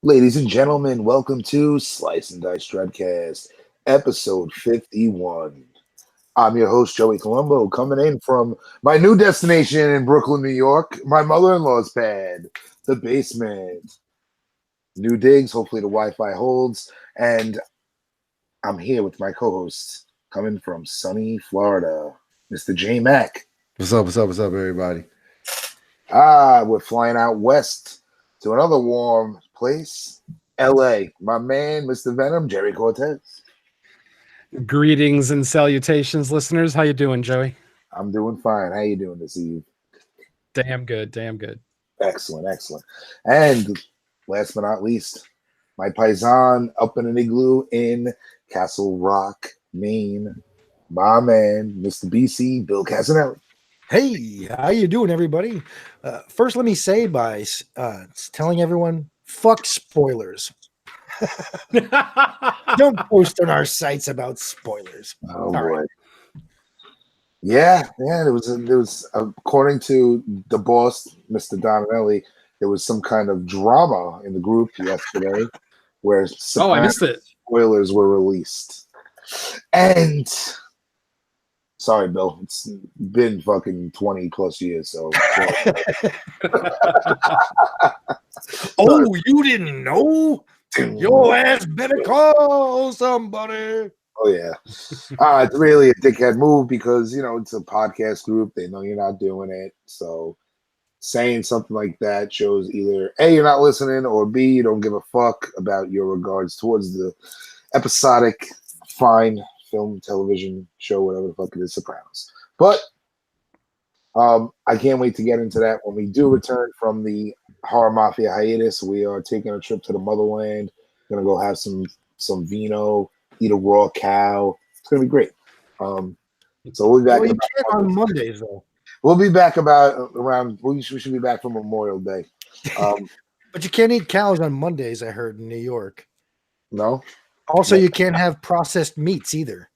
Ladies and gentlemen, welcome to Slice and Dice Dreadcast, episode 51. I'm your host, Joey Colombo, coming in from my new destination in Brooklyn, New York, my mother in law's pad, the basement. New digs, hopefully the Wi Fi holds. And I'm here with my co host, coming from sunny Florida, Mr. J Mac. What's up, everybody? We're flying out west to another warm place, LA. My man, Mr. Venom, Jerry Cortez. Greetings and salutations, listeners. How you doing, Joey? I'm doing fine. How you doing this evening? Damn good, damn good. Excellent. And last but not least, my paisan up in an igloo in Castle Rock, Maine. My man, Mr. BC, Bill Casanelli. Hey, how you doing, everybody? First, let me say by telling everyone, fuck spoilers. Don't post on our sites about spoilers. Oh All boy. right. Yeah. There was according to the boss, Mr. Donelli, there was some kind of drama in the group yesterday where I missed it. spoilers were released. And sorry, Bill, it's been fucking 20 plus years, so Oh, you didn't know? Your ass better call somebody. oh yeah. It's really a dickhead move because it's a podcast group. They know you're not doing it. So saying something like that shows either A, you're not listening, or B, you don't give a fuck about your regards towards the episodic fine film television show, whatever the fuck it is, Sopranos. But I can't wait to get into that when we do return from the Horror Mafia hiatus. We are taking a trip to the motherland. Gonna go have some vino, eat a raw cow. It's gonna be great. So we'll be back. Well, you can't on Mondays, though. We'll be back around. We should be back for Memorial Day. But you can't eat cows on Mondays, I heard, in New York. No, Also, you can't have processed meats either.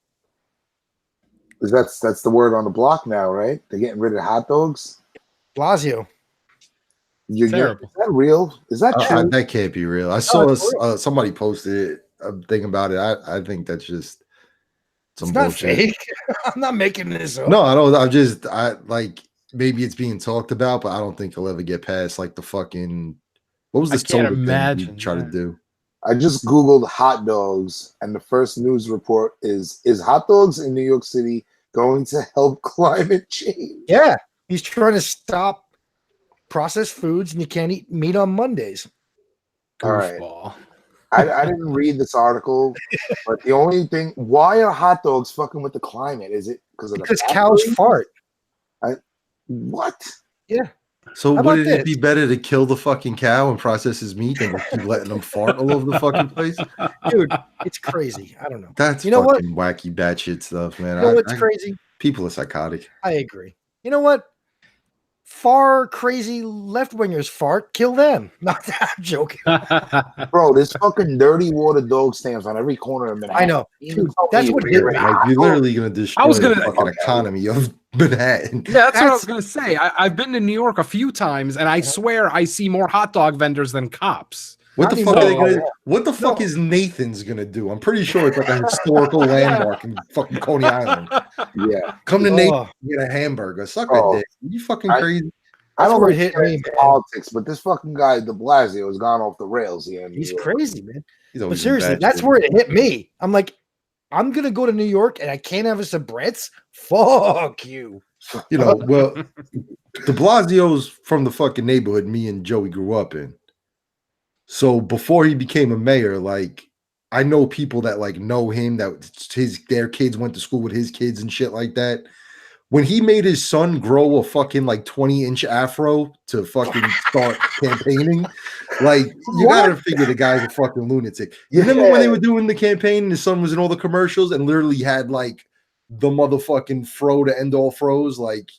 because that's the word on the block now, right? They're getting rid of hot dogs. Blasio. Is Terrible. that real? Is that true? That can't be real. I saw somebody posted it. A thing about it. I think that's just some It's not bullshit. fake. I'm not making this up. No, I don't. I like maybe it's being talked about, but I don't think it'll ever get past like the fucking. What was I this can't soda thing you imagine try to that. do? I just Googled hot dogs, and the first news report is hot dogs in New York City going to help climate change? Yeah, he's trying to stop processed foods, and you can't eat meat on Mondays. All right. Goofball. I didn't read this article, but the only thing, why are hot dogs fucking with the climate? Is it because of Because the cows factory? fart. What? So How about wouldn't it be this? better to kill the fucking cow and process his meat than just keep letting them fart all over the fucking place? Dude, it's crazy. I don't know. That's You know what? fucking wacky batshit stuff, man. You know what's crazy? People are psychotic. I agree. You know what? Far crazy left wingers fart. Kill them. Not that I'm joking. Bro, there's fucking dirty water dog stands on every corner of Manhattan. I know. Even Dude, that's what hit me. Like you're literally gonna destroy was the gonna- fucking economy of Manhattan. Yeah, that's what I was That's- gonna say. I've been to New York a few times, and I swear I see more hot dog vendors than cops. What the Not fuck are they even- gonna? What the fuck No. is Nathan's gonna do? I'm pretty sure it's like a historical landmark in fucking Coney Island. Yeah. Come to Nathan Oh, and get a hamburger. Suck Oh. that dick. Are you fucking I- crazy? I don't where know it hit me, man. politics, but this fucking guy, de Blasio, has gone off the rails here. in New he's York. crazy, man. He's But always been seriously, bad that's shit. where it hit me. I'm like, I'm gonna go to New York and I can't have a Sabretz? Fuck you. You know, well, de Blasio's from the fucking neighborhood me and Joey grew up in. So before he became a mayor, like I know people that like know him, that their kids went to school with his kids and shit like that. When he made his son grow a fucking like 20-inch afro to fucking start campaigning, like you gotta figure the guy's a fucking lunatic. You remember when they were doing the campaign and his son was in all the commercials and literally had like the motherfucking fro to end all fros? Like,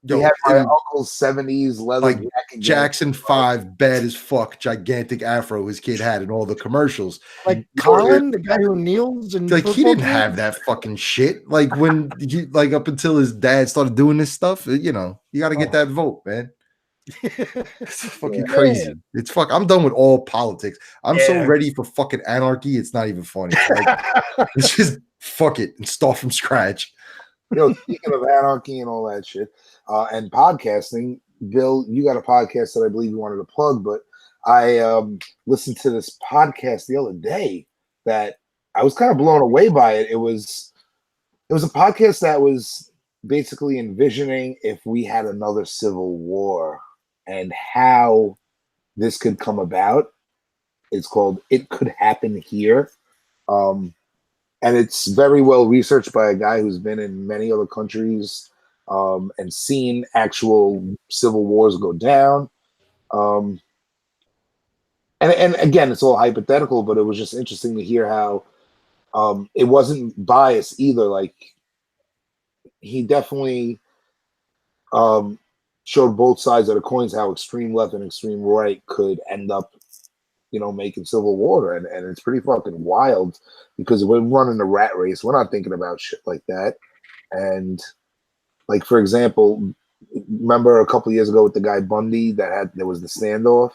He yo, had my it was uncle's 70s leather Like jacket. Jackson 5, bad as fuck, gigantic afro his kid had in all the commercials. Like Colin, the guy who kneels and Like he didn't have that fucking shit. Like when he, like up until his dad started doing this stuff, you know, you got to get that vote, man. It's fucking Yeah. crazy. It's I'm done with all politics. I'm so Yeah. ready for fucking anarchy. It's not even funny. Like, it's just fuck it and start from scratch. Speaking of anarchy and all that shit, and podcasting, Bill, you got a podcast that I believe you wanted to plug, but I listened to this podcast the other day that I was kind of blown away by it. It was a podcast that was basically envisioning if we had another civil war and how this could come about. It's called It Could Happen Here. And it's very well researched by a guy who's been in many other countries and seen actual civil wars go down. And again, it's all hypothetical, but it was just interesting to hear how it wasn't biased either. Like, he definitely showed both sides of the coins, how extreme left and extreme right could end up, making civil war. And it's pretty fucking wild because we're running a rat race. We're not thinking about shit like that. And like, for example, remember a couple of years ago with the guy Bundy there was the standoff?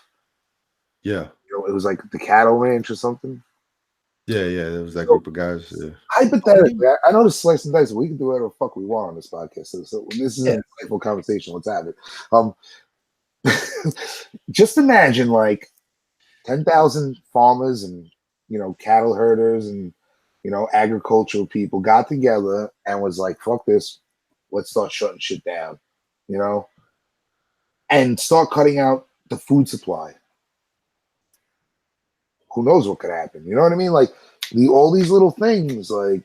Yeah. It was like the cattle ranch or something. Yeah. There was that group of guys. Yeah. Hypothetically, I know this slice and dice. We can do whatever the fuck we want on this podcast. So this is an insightful conversation. Let's have it. Just imagine like 10,000 farmers and cattle herders and agricultural people got together and was like, fuck this, let's start shutting shit down, and start cutting out the food supply. Who knows what could happen? You know what I mean? Like all these little things, like,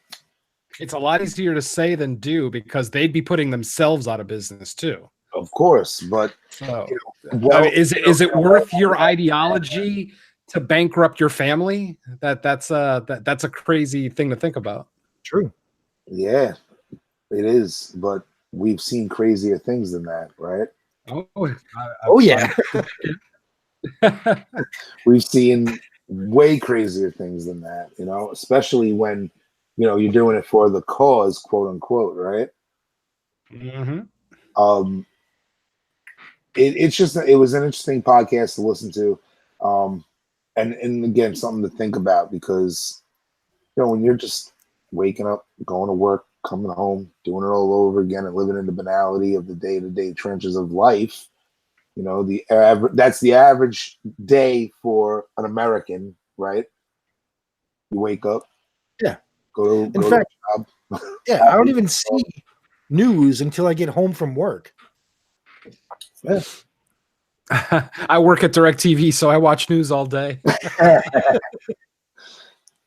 it's a lot easier to say than do because they'd be putting themselves out of business too. of course, but So, well, is it worth your ideology to bankrupt your family? That's a crazy thing to think about. True. yeah, it is. But we've seen crazier things than that, right? Oh yeah. We've seen way crazier things than that, especially when you're doing it for the cause, quote unquote, right? Mm-hmm. It was an interesting podcast to listen to, and again, something to think about, because when you're just waking up, going to work, coming home, doing it all over again, and living in the banality of the day-to-day trenches of life, that's the average day for an American, right? You wake up, go to fact, the job. Yeah, I don't even see news until I get home from work. Yeah. I work at DirecTV, so I watch news all day.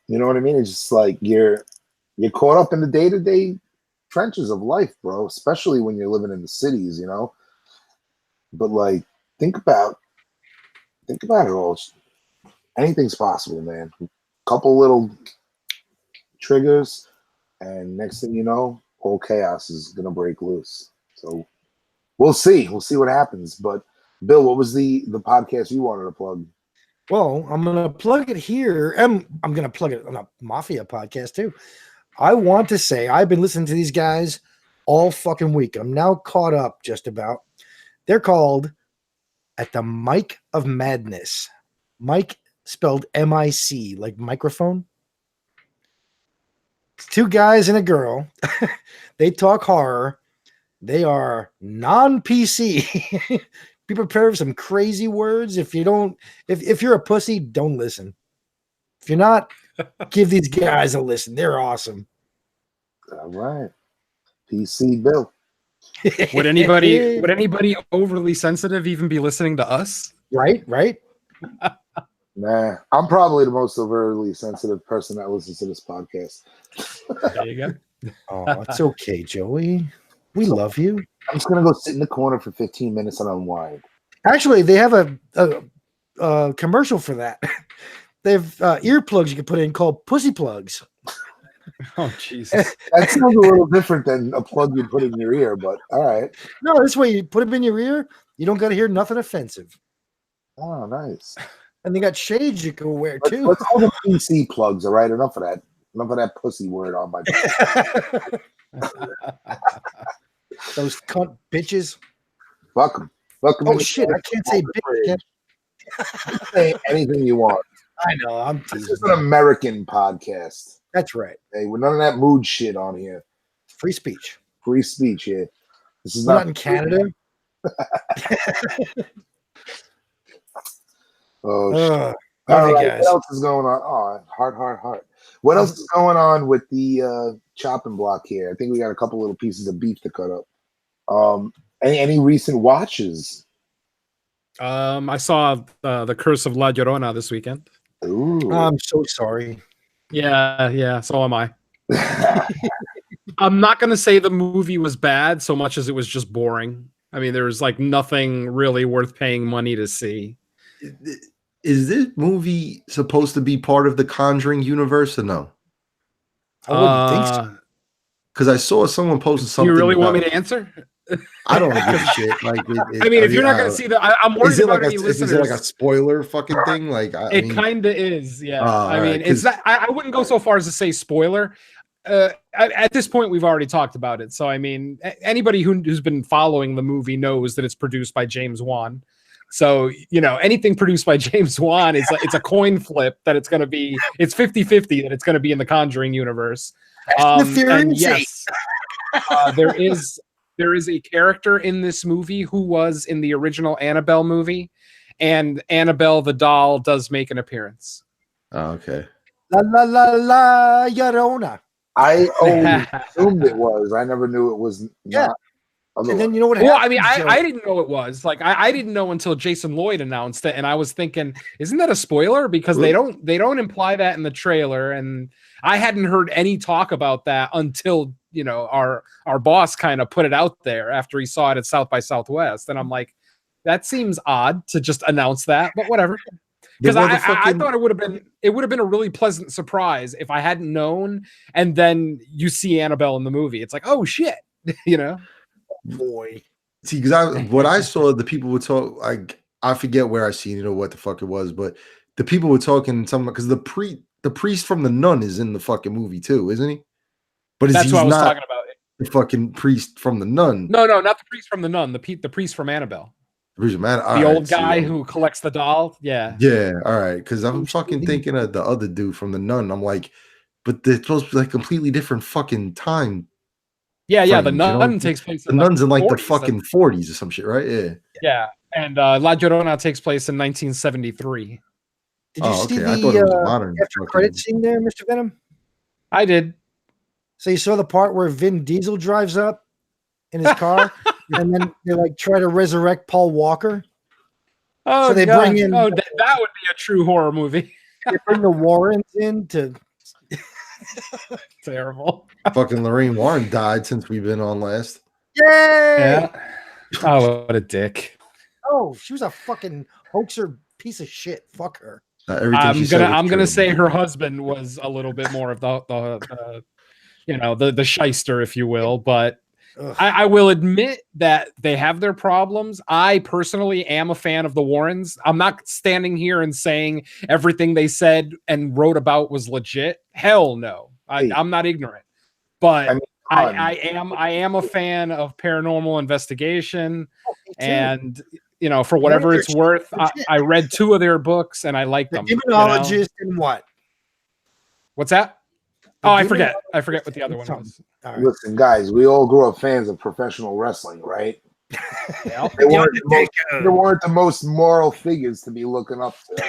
You know what I mean? It's just like you're caught up in the day-to-day trenches of life, bro, especially when you're living in the cities, But like, think about it all. Anything's possible, man. Couple little triggers, and next thing you know, whole chaos is gonna break loose. So we'll see. We'll see what happens. But Bill, what was the podcast you wanted to plug? Well, I'm gonna plug it here. I'm gonna plug it on a Mafia podcast too. I want to say I've been listening to these guys all fucking week. I'm now caught up just about. They're called At the Mic of Madness. Mike spelled M-I-C, like microphone. It's two guys and a girl. They talk horror. They are non-PC. Be prepared for some crazy words. If you're a pussy, don't listen. If you're not, give these guys a listen. They're awesome. All right, PC Bill. Would anybody overly sensitive even be listening to us? Right? Nah, I'm probably the most overtly sensitive person that listens to this podcast. There you go. Oh, it's okay, Joey. We love you. I'm just gonna go sit in the corner for 15 minutes and unwind. Actually, they have a commercial for that. They have earplugs you can put in called pussy plugs. Oh, Jesus. That sounds a little different than a plug you put in your ear, but all right. No, this way you put them in your ear, you don't got to hear nothing offensive. Oh, nice. And they got shades you can wear too. Let's call them PC plugs, all right? Enough of that. Enough of that pussy word on my Those cunt bitches. Fuck them. Welcome. Oh to the shit! I can't say bitch. Again. Say anything you want. I know. I'm This teasing. is an American podcast. That's right. Hey, we're none of that mood shit on here. Free speech. Free speech here. This is We're not not in Canada. Oh shit. Love All you right, guys. what else is going on? Oh, heart. What else is going on with the chopping block here? I think we got a couple little pieces of beef to cut up. Any recent watches? I saw the Curse of La Llorona this weekend. Ooh. I'm so sorry. Yeah. So am I. I'm not gonna say the movie was bad so much as it was just boring. I mean, there was like nothing really worth paying money to see. Is this movie supposed to be part of the Conjuring universe or no? I wouldn't think so. Because I saw someone posting Do something. you really want me about- to answer? I don't give a shit. Like, I mean, if you're not gonna see the, I'm worried is it about like any is listeners. it like a spoiler fucking thing? Like, It kind of is, yeah. I all mean, right, it's 'cause- not. I wouldn't go so far as to say spoiler. At this point, we've already talked about it. So, I mean, anybody who's been following the movie knows that it's produced by James Wan. So, you know, anything produced by James Wan is it's a coin flip that it's going to be. It's 50-50 that it's going to be in the Conjuring universe. The theory And is yes, there is a character in this movie who was in the original Annabelle movie, and Annabelle the doll does make an appearance. Oh, okay. La la la la Llorona. I always assumed it was. I never knew it was Yeah. not. And then you know what Well, happens? I mean, I didn't know it was like I didn't know until Jason Lloyd announced it, and I was thinking, isn't that a spoiler? Because they don't imply that in the trailer, and I hadn't heard any talk about that until our boss kind of put it out there after he saw it at South by Southwest, and I'm like, that seems odd to just announce that, but whatever. Because I thought it would have been a really pleasant surprise if I hadn't known, and then you see Annabelle in the movie. It's like, oh shit, boy. See, because what I saw, the people would talk. Like, I forget where I seen it or what the fuck it was, but the people were talking something because the priest from the Nun is in the fucking movie too, isn't he? But that's he's what I was not talking about. the fucking priest from the Nun. No, not the priest from the Nun. The priest from Annabelle. The priest, man, The old guy who collects the doll. Yeah. Yeah, all right. Because I'm fucking thinking of the other dude from the Nun. I'm like, but they're supposed to be like completely different fucking time. Yeah. The frames, you Nun know? takes place. The Nun's in like the 40s. fucking 40s or some shit, right? Yeah. Yeah, and La Llorona takes place in 1973. Did you see I thought it was the modern. after credit scene there, Mr. Venom? I did. So you saw the part where Vin Diesel drives up in his car, and then they like try to resurrect Paul Walker. Oh, So they God. bring in- Oh, that would be a true horror movie. They bring the Warrens in to. Terrible. Fucking Lorraine Warren died since we've been on last. Yay! Yeah. Oh, what a dick. Oh, she was a fucking hoaxer piece of shit. Fuck her. Everything she said was I'm gonna true. say her husband was a little bit more of the shyster, if you will, but Ugh. I will admit that they have their problems. I personally am a fan of the Warrens. I'm not standing here and saying everything they said and wrote about was legit. Hell no. I'm not ignorant. But I am a fan of paranormal investigation, and for whatever it's worth, I read 2 of their books and I like The them. demonologist and what? What's that? The Oh, I forget what the other one was. All right. Listen, guys, we all grew up fans of professional wrestling, right? Yeah. They weren't the most moral figures to be looking up to.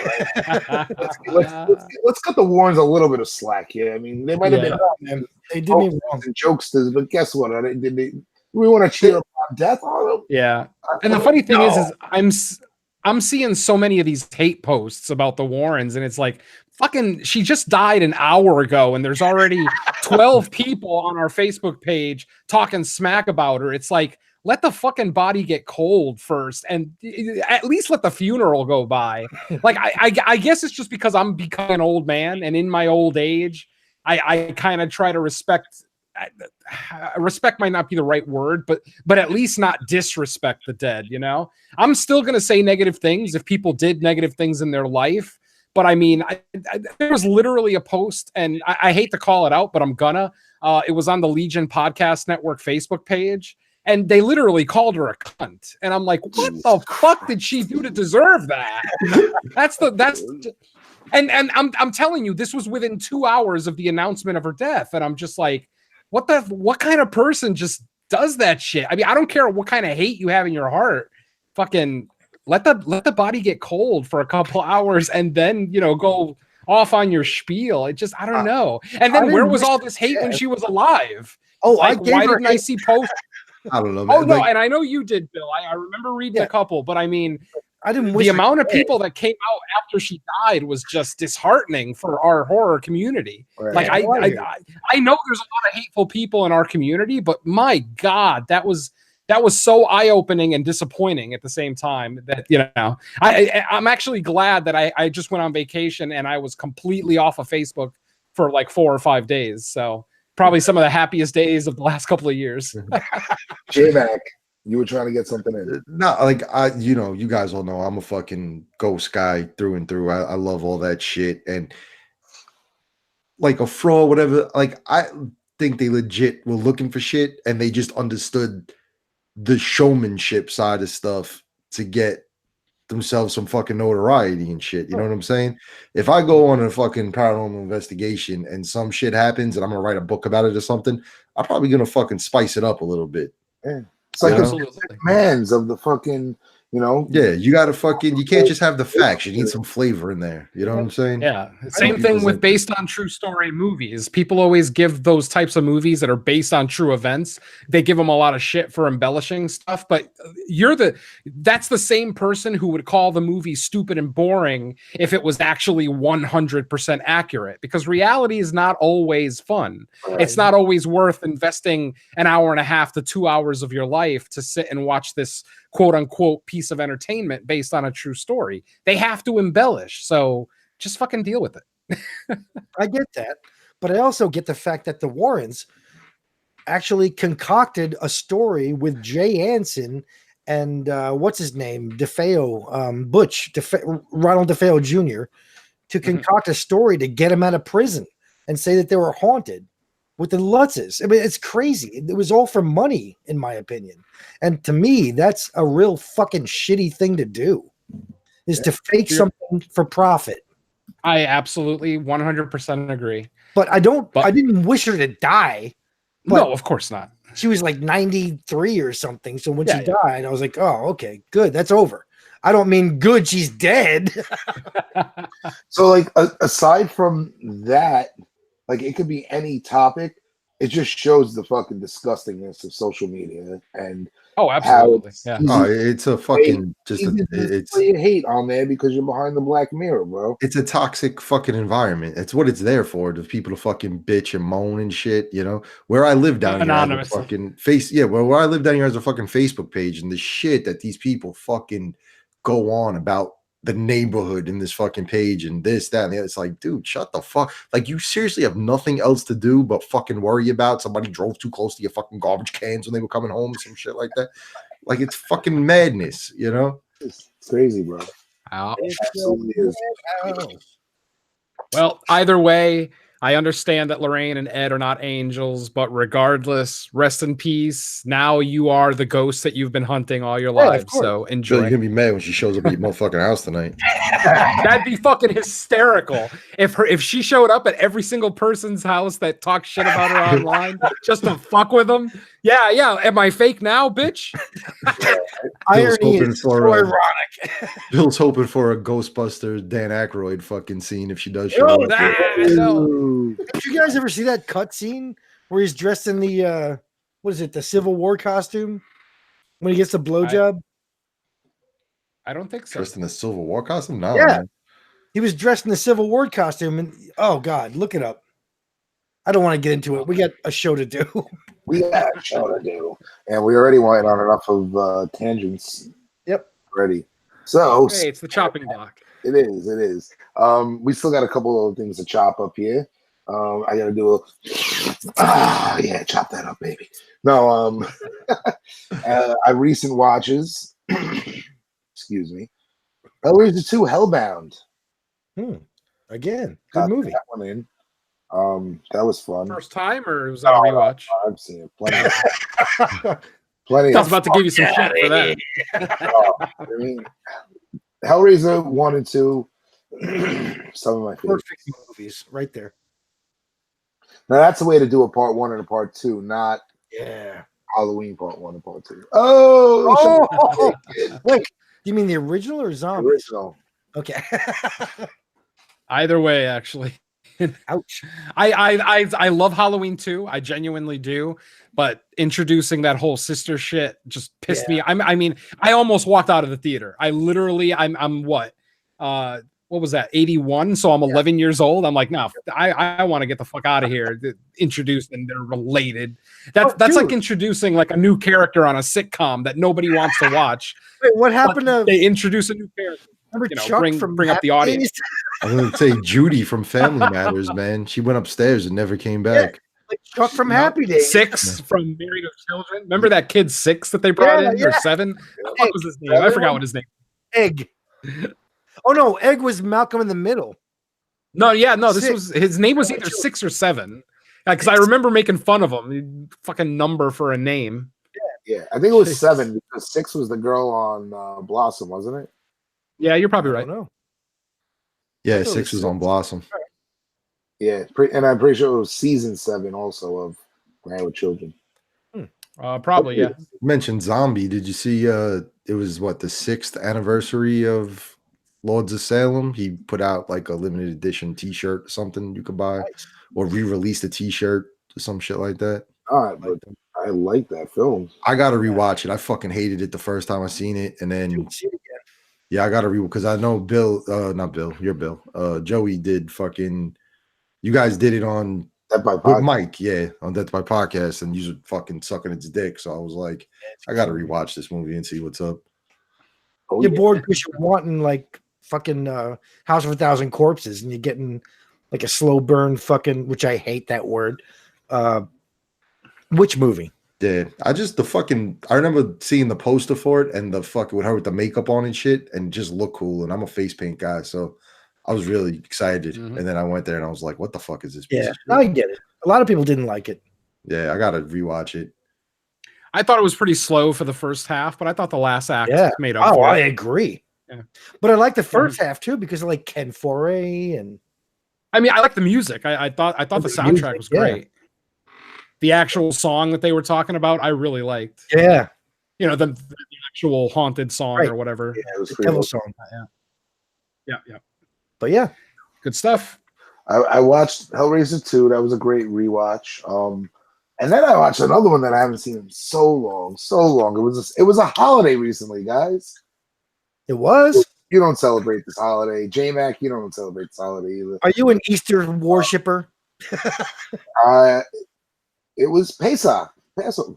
Right? let's cut the Warrens a little bit of slack here. I mean, they might have been Man, they did me wrong. and jokesters, but guess what? We want to cheer up on death on them? Yeah. And the funny thing is I'm seeing so many of these hate posts about the Warrens, and it's like, fucking, she just died an hour ago, and there's already 12 people on our Facebook page talking smack about her. It's like, let the fucking body get cold first, and at least let the funeral go by. Like, I guess it's just because I'm becoming an old man, and in my old age, I kind of try to respect. Respect might not be the right word, but at least not disrespect the dead. I'm still gonna say negative things if people did negative things in their life. But I mean, there was literally a post, and I hate to call it out, but I'm gonna. It was on the Legion Podcast Network Facebook page. and they literally called her a cunt. And I'm like, what the fuck did she do to deserve that? And I'm telling you, this was within 2 hours of the announcement of her death, and I'm just like, what kind of person just does that shit? I mean, I don't care what kind of hate you have in your heart. Fucking let the body get cold for a couple hours and then, you know, go off on your spiel. It just, I don't know. And then where was all this hate when she was alive? Oh, like, why didn't I see posts? I don't know, man. Oh no, and I know you did, Bill. I remember reading a couple, but I mean, I didn't. The amount of people that came out after she died was just disheartening for our horror community. Right. Like I know there's a lot of hateful people in our community, but my God, that was so eye-opening and disappointing at the same time. That, you know, I'm actually glad that I just went on vacation and I was completely off of Facebook for like 4 or 5 days. So probably some of the happiest days of the last couple of years. J-Mac, you were trying to get something in. No, like you know, you guys all know I'm a fucking ghost guy through and through. I love all that shit, and like a fraud, whatever. Like I think they legit were looking for shit, and they just understood the showmanship side of stuff to get themselves some fucking notoriety and shit. You know what I'm saying? If I go on a fucking paranormal investigation and some shit happens and I'm gonna write a book about it or something, I'm probably gonna fucking spice it up a little bit. Yeah. It's like Absolutely. a man's of the fucking, you know. Yeah, you gotta fucking, you can't just have the facts. You need some flavor in there. You know what I'm saying? Yeah. Same thing with based on true story movies. People always give those types of movies that are based on true events, they give them a lot of shit for embellishing stuff. But that's the same person who would call the movie stupid and boring if it was actually 100% accurate, because reality is not always fun. Right. It's not always worth investing an hour and a half to 2 hours of your life to sit and watch this quote unquote piece of entertainment based on a true story. They have to embellish. So just fucking deal with it. I get that. But I also get the fact that the Warrens actually concocted a story with Jay Anson and what's his name? DeFeo, Ronald DeFeo Jr. to concoct a story to get him out of prison and say that they were haunted with the Lutzes. I mean, it's crazy. It was all for money, in my opinion. And to me, that's a real fucking shitty thing to do, is to fake something for profit. I absolutely 100% agree. But I didn't wish her to die. No, of course not. She was like 93 or something. So when she died, I was like, oh, okay, good. That's over. I don't mean good. She's dead. So like aside from that, like it could be any topic. It just shows the fucking disgustingness of social media and absolutely. Yeah. Oh, it's a fucking it's hate on there because you're behind the black mirror, bro. It's a toxic fucking environment. It's what it's there for, to people to fucking bitch and moan and shit. You know, where I live down here, has a fucking where I live down here has a fucking Facebook page, and the shit that these people fucking go on about the neighborhood in this fucking page and this, that, and the other. It's like, dude, shut the fuck. Like, you seriously have nothing else to do but fucking worry about somebody drove too close to your fucking garbage cans when they were coming home, some shit like that. Like, it's fucking madness, you know? It's crazy, bro. It absolutely is. Well, either way, I understand that Lorraine and Ed are not angels, but regardless, rest in peace. Now you are the ghost that you've been hunting all your lives. So enjoy. You're gonna be mad when she shows up at your motherfucking house tonight. That'd be fucking hysterical if she showed up at every single person's house that talks shit about her online just to fuck with them. Yeah. Am I fake now, bitch? Irony is so ironic. Bill's hoping for a Ghostbusters Dan Aykroyd fucking scene if she does show up. Did you guys ever see that cut scene where he's dressed in the what is it, the Civil War costume when he gets the blowjob? I don't think so. Dressed in the Civil War costume? No. Yeah, Man. he was dressed in the Civil War costume, and oh god, look it up. I don't want to get into it. We got a show to do. We got a show to do, and we already went on enough of tangents. Yep, already. So hey, it's the chopping block. It is. We still got a couple of things to chop up here. I gotta do a chop that up, baby. No, I recent watches. Excuse me. Hellraiser 2 Hellbound. Again, good Got movie. That one in. That was fun. First time, or was that a rewatch? I've seen it plenty. Plenty I was of about to give you some shit for that. I mean, Hellraiser 1 and 2, some of my favorites. Perfect movies, right there. Now that's the way to do a part 1 and a part 2, not Yeah. Halloween part 1 and part 2. Oh, Oh, wait. You mean the original or zombie? original. Okay. Either way, actually. Ouch. I love Halloween too. I genuinely do. But introducing that whole sister shit just pissed me. I mean, I almost walked out of the theater. I'm what? What was that? 81. So I'm 11 years old. I'm like, no, I want to get the fuck out of here. Introduced and they're related. That's like introducing like a new character on a sitcom that nobody wants to watch. Wait, what happened to They introduce a new character. remember Chuck Chuck bring from up the Happy audience. Days? I was gonna say Judy from Family Matters, man. She went upstairs and never came back. Like Chuck from No, Happy Days. 6 from Married with Children. Remember that kid 6 that they brought in, or 7? What was his name? I forgot what his name. Egg. Oh no, Egg was Malcolm in the Middle. No, this 6. was his name was either 6 or 7. Because I remember making fun of him. Fucking number for a name. Yeah, I think it was 7 because 6 was the girl on Blossom, wasn't it? Yeah, you're probably I right. don't know. Yeah, thought it 6 was was on Blossom. Yeah, and I'm pretty sure it was season 7 also of Married with Children. Probably, yeah. You mentioned zombie. Did you see it was what, the 6th anniversary of Lords of Salem? He put out like a limited edition t-shirt or something you could buy, Nice. or re-released a t-shirt or some shit like that. All right, but I like that film. I gotta rewatch it. I fucking hated it the first time I seen it, and then See it again. yeah, I gotta because I know Bill, not Bill, you're Bill. Joey did fucking. You guys did it on That by with podcast. Mike, yeah, on That's My Podcast, and you were fucking sucking its dick. So I was like, I gotta rewatch this movie and see what's up. Oh, You're yeah. bored because you're wanting like fucking House of a Thousand Corpses, and you're getting like a slow burn fucking, which I hate that word. Which movie? Yeah, I remember seeing the poster for it and the fucking with her with the makeup on and shit, and just look cool. And I'm a face paint guy, so I was really excited. Mhm. And then I went there and I was like, what the fuck is this? piece Yeah, of shit? I get it. A lot of people didn't like it. Yeah, I gotta rewatch it. I thought it was pretty slow for the first half, but I thought the last act Yeah. made up Oh, for I it. agree. Yeah. But I like the first half too because I like Ken Foray and I mean, I like the music. I thought the The soundtrack music, was yeah. great. The actual song that they were talking about, I really liked. yeah, You know, the actual haunted song Right. or whatever. Yeah, it was the pretty Devil cool. song. Yeah. But yeah, Good stuff. I watched Hellraiser 2. That was a great rewatch. And then I watched another one that I haven't seen in so long. It was a holiday recently, guys. it was. You don't celebrate this holiday. J-Mac, you don't celebrate this holiday either. Are you an Easter worshipper? It was Pesach. Passover.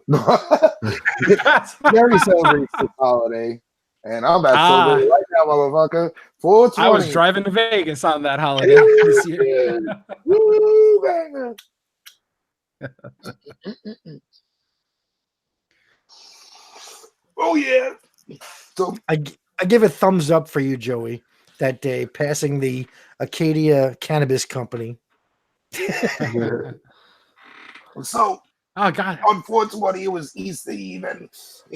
Jerry celebrates this holiday. And I'm about to celebrate it right now, motherfucker. 420. I was driving to Vegas on that holiday this year. Woo, banger. Oh, yeah. So, I give a thumbs up for you, Joey, that day passing the Acadia Cannabis Company. so Oh God. on 420, it was Easter Eve, and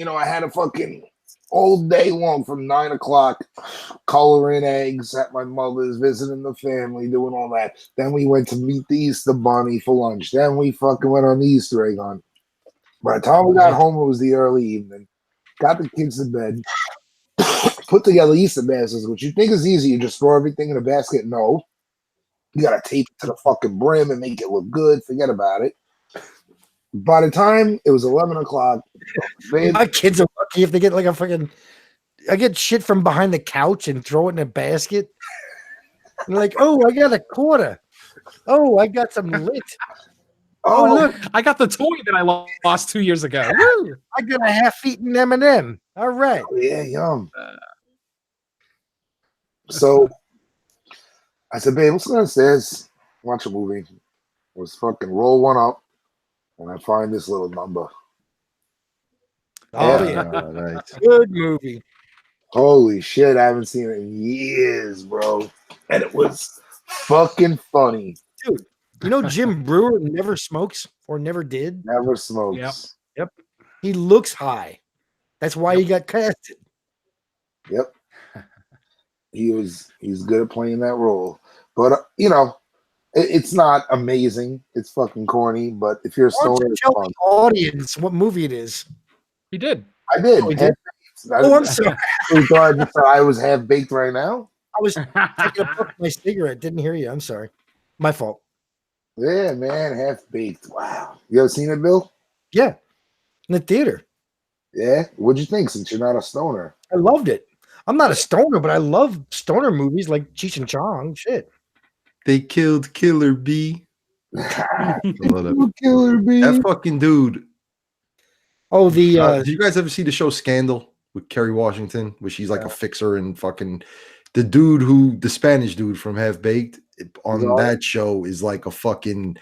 I had a fucking all day long from 9 o'clock coloring eggs at my mother's, visiting the family, doing all that. Then we went to meet the Easter Bunny for lunch. Then we fucking went on the Easter egg hunt. By the time we got home, it was the early evening. Got the kids to bed. Put together Easter baskets, which you think is easy. You just throw everything in a basket. No. You got to tape it to the fucking brim and make it look good. Forget about it. By the time it was 11 o'clock, My kids are lucky if they get like a fucking. I get shit from behind the couch and throw it in a basket. And like, oh, I got a quarter. Oh, I got some lit. Oh, look, I got the toy that I lost 2 years ago. Woo! I got a half-eaten M&M. All right. yeah, yum. So I said, babe, let's go downstairs, watch a movie. Let's fucking roll one up, and I find this little number. Oh, Yeah. yeah. Nice. Good movie. Holy shit, I haven't seen it in years, bro. And it was fucking funny. You know Jim Brewer never smokes or never did? Never smokes. Yep. He looks high. That's why he got casted. Yep. He's good at playing that role. But it's not amazing. It's fucking corny. But if you're a Why don't stoner, you it's tell fun. the audience what movie it is? He did. I did. Oh, he did? I Oh, I'm sorry. thought I was half baked right now. I was taking a puff of my cigarette. Didn't hear you. I'm sorry. My fault. Yeah, man, half baked. Wow. You ever seen it, Bill? Yeah. In the theater. Yeah. What'd you think? Since you're not a stoner. I loved it. I'm not a stoner, but I love stoner movies like Cheech and Chong. Shit. They killed Killer B. I love that. Killer Bee. That fucking dude. Oh, the Did you guys ever see the show Scandal with Kerry Washington, where she's like a fixer and fucking the Spanish dude from Half Baked on that show is like a fucking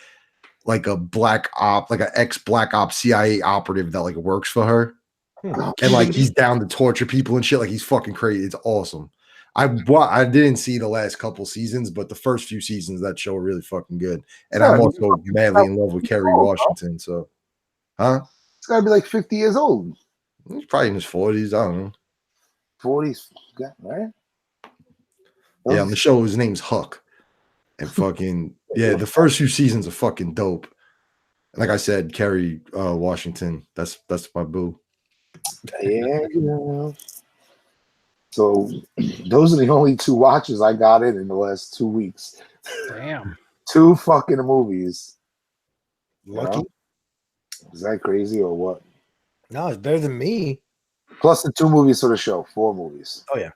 like a black op, like an ex-black op CIA operative that like works for her. And like he's down to torture people and shit. Like he's fucking crazy. It's awesome. I didn't see the last couple seasons, but the first few seasons of that show are really fucking good. And I'm also madly in love with Kerry Washington. So, It's gotta be like 50 years old. He's probably in his 40s. I don't know. 40s, right? Yeah, on the show, his name's Huck. And fucking, yeah, the first few seasons are fucking dope. And like I said, Kerry Washington, that's my boo. Yeah. So those are the only 2 watches I got in the last 2 weeks. Damn. 2 fucking movies. Lucky. Is that crazy or what? No, it's better than me. Plus the 2 movies for the show, 4 movies. Oh yeah.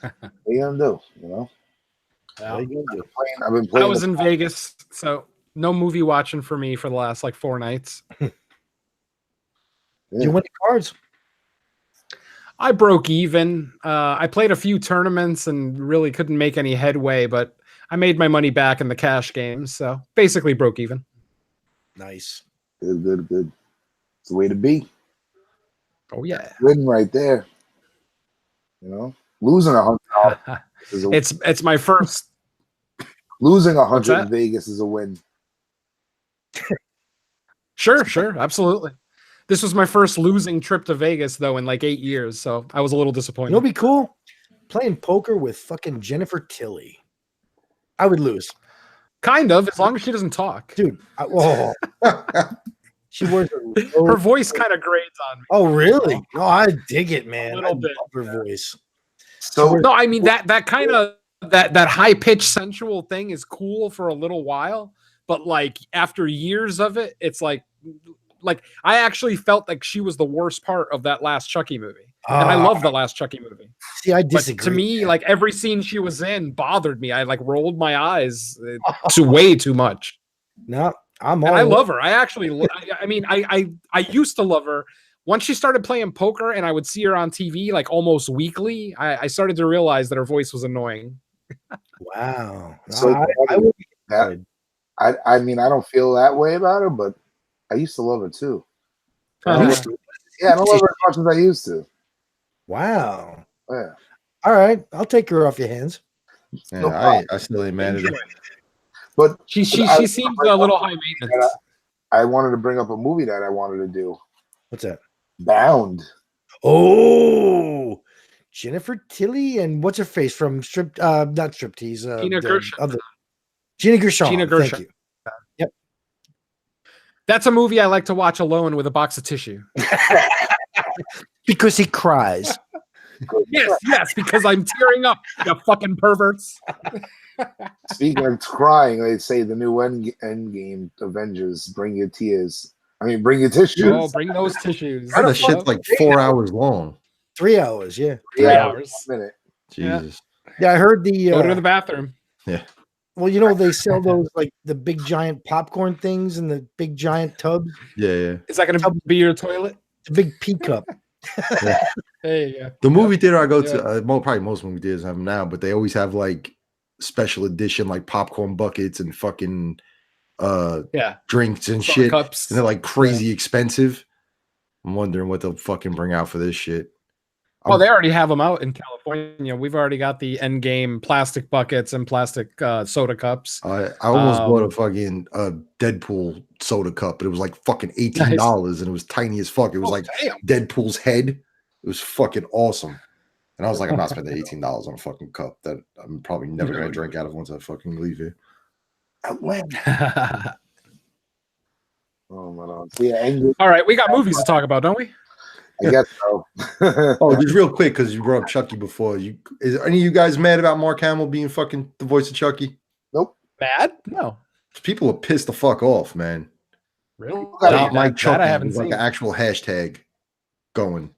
What are you gonna do? Yeah. I've been playing. I was in Vegas, so no movie watching for me for the last like 4 nights. You win the cards. I broke even. I played a few tournaments and really couldn't make any headway, but I made my money back in the cash games, so basically broke even. Nice. Good. It's the way to be. Oh yeah. Winning right there. Losing $100 is a It's my first. losing $100 in Vegas is a win. Sure, absolutely. This was my first losing trip to Vegas though in like 8 years, so I was a little disappointed. It'll be cool playing poker with fucking Jennifer Tilly. I would lose. Kind of, as long as she doesn't talk. Dude. She wears her voice kind of grades on me. Oh, really? No, I dig it, man. A little I bit. love her voice. So No, I mean that kind of that high pitched sensual thing is cool for a little while, but like after years of it, it's like I actually felt like she was the worst part of that last Chucky movie. And I love the last Chucky movie. See, I disagree. But to me, like every scene she was in bothered me. I like rolled my eyes to way too much. No, I'm And all I in. love her. I actually, I used to love her. Once she started playing poker and I would see her on TV like almost weekly, I started to realize that her voice was annoying. Wow. So I would I mean, I don't feel that way about her, but I used to love her too. Uh-huh. Yeah, I don't love her as much as I used to. Wow. Yeah. All right. I'll take her off your hands. Yeah, I still ain't mad at it. But She seems a little high maintenance. I wanted to bring up a movie that I wanted to do. What's that? Bound. Oh, Jennifer Tilly and what's her face from not Striptease. Gina Gershon. Gina Gershon. Gina Gershon. Thank you. Yep. That's a movie I like to watch alone with a box of tissue. Because he cries. Yes, because I'm tearing up, you fucking perverts. Speaking of crying, they say the new Endgame Avengers, bring your tears. I mean, bring your tissues. Oh, bring those tissues. That shit's like 4 hours long. 3 hours, yeah. 3 hours. A minute. Jesus. Yeah, I heard the Go to the bathroom. Yeah. well, they sell those like the big giant popcorn things in the big giant tubs. Yeah. Is that going to be your toilet? The big pea cup. There you go. The movie theater I go to, probably most movie theaters have them now, but they always have like special edition like popcorn buckets and fucking drinks and shit. Cups. And they're like crazy expensive. I'm wondering what they'll fucking bring out for this shit. Oh, they already have them out in California. We've already got the Endgame plastic buckets and plastic soda cups. I almost bought a fucking Deadpool soda cup, but it was like fucking $18 and it was tiny as fuck. It was like damn. Deadpool's head. It was fucking awesome. And I was like, I'm not spending $18 on a fucking cup that I'm probably never gonna drink out of once I fucking leave here. Oh my God. Yeah, All right, we got movies to talk about, don't we? I guess so. Oh, just real quick, because you brought up Chucky before. Is any of you guys mad about Mark Hamill being fucking the voice of Chucky? Nope. Bad? No. People are pissed the fuck off, man. Really? Not Mike Chucky. I haven't There's like seen. an actual hashtag going.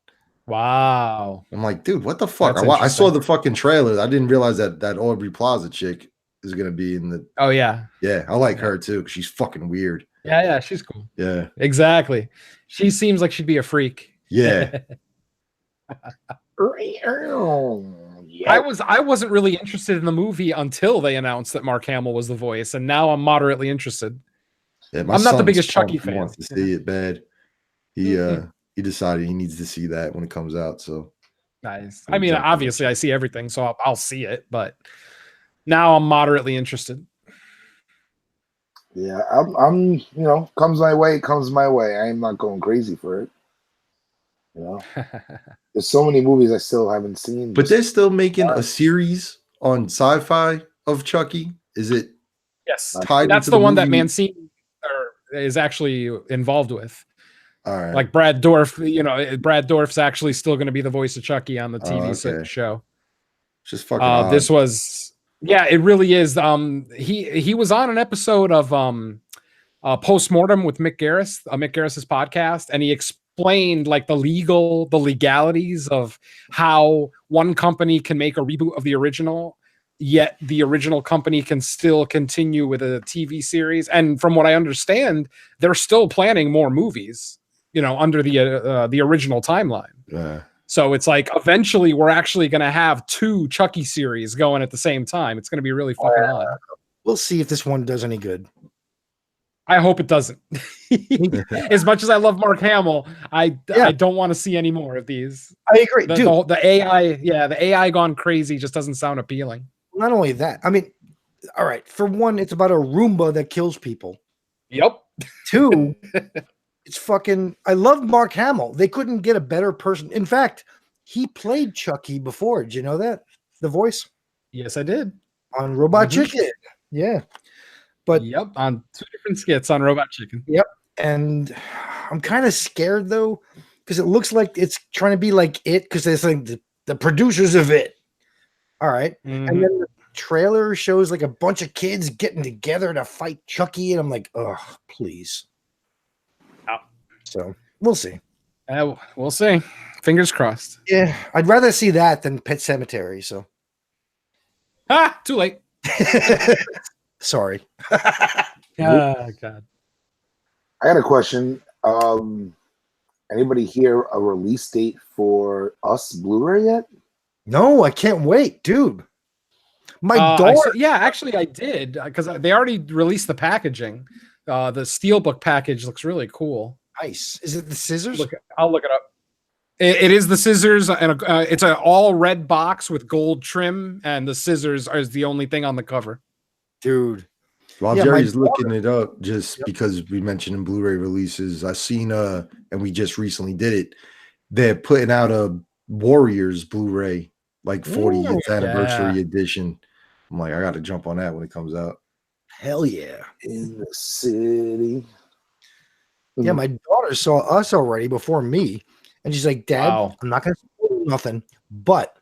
Wow. I'm like, dude, what the fuck? That's I saw interesting. the fucking trailer. I didn't realize that Aubrey Plaza chick is gonna be in the. Oh yeah. Yeah, I like her too because she's fucking weird. Yeah, she's cool. Yeah, Exactly. She seems like she'd be a freak. yeah. I wasn't really interested in the movie until they announced that Mark Hamill was the voice, and now I'm moderately interested. Yeah, my I'm not the son's biggest Chucky pumped. He fan. wants to see it bad. He decided he needs to see that when it comes out. So Nice. I mean, obviously, I see everything, so I'll see it. But now I'm moderately interested. Yeah, I'm comes my way, comes my way. I am not going crazy for it. You know, there's so many movies I still haven't seen. but they're still making a series on Sci-Fi of Chucky. Is it Yes, tied? that's into the one that movie? Mancini is actually involved with. All right. Like Brad Dourif, Brad Dourif's actually still going to be the voice of Chucky on the TV okay. show. Just fucking. Odd. This was, yeah, it really is. He was on an episode of Postmortem with Mick Garris, Mick Garris's podcast, and he explained like the legalities of how one company can make a reboot of the original, yet the original company can still continue with a TV series. And from what I understand, they're still planning more movies, under the original timeline. Yeah. So it's like eventually we're actually going to have 2 Chucky series going at the same time. It's going to be really fucking odd. We'll see if this one does any good. I hope it doesn't. As much as I love Mark Hamill, I don't want to see any more of these. I agree, dude. The AI gone crazy just doesn't sound appealing. Not only that, I mean, all right. For one, it's about a Roomba that kills people. Yep. 2, it's fucking. I love Mark Hamill. They couldn't get a better person. In fact, he played Chucky before. Did you know that? The voice? Yes, I did. On Robot Chicken. Yeah. But yep, on 2 different skits on Robot Chicken. Yep. And I'm kind of scared though, because it looks like it's trying to be like It, because it's like the producers of It. All right. Mm-hmm. And then the trailer shows like a bunch of kids getting together to fight Chucky, and I'm like, oh, please. Oh. So we'll see. We'll see. Fingers crossed. Yeah, I'd rather see that than Pet Cemetery. So, too late. Sorry. Oh God. I got a question. Anybody hear a release date for Us Blu-ray yet? No, I can't wait, dude. My daughter. Actually, I did because they already released the packaging. The Steelbook package looks really cool. Nice. Is it the scissors? I'll look it up. It is the scissors, and it's an all red box with gold trim, and the scissors is the only thing on the cover. Dude. While Jerry's looking it up, just because we mentioned in Blu-ray releases, I seen and we just recently did it. They're putting out a Warriors Blu-ray, like 40th anniversary edition. I'm like, I got to jump on that when it comes out. Hell yeah. In the city. Yeah, my daughter saw Us already before me, and she's like, Dad, I'm not going to spoil nothing, but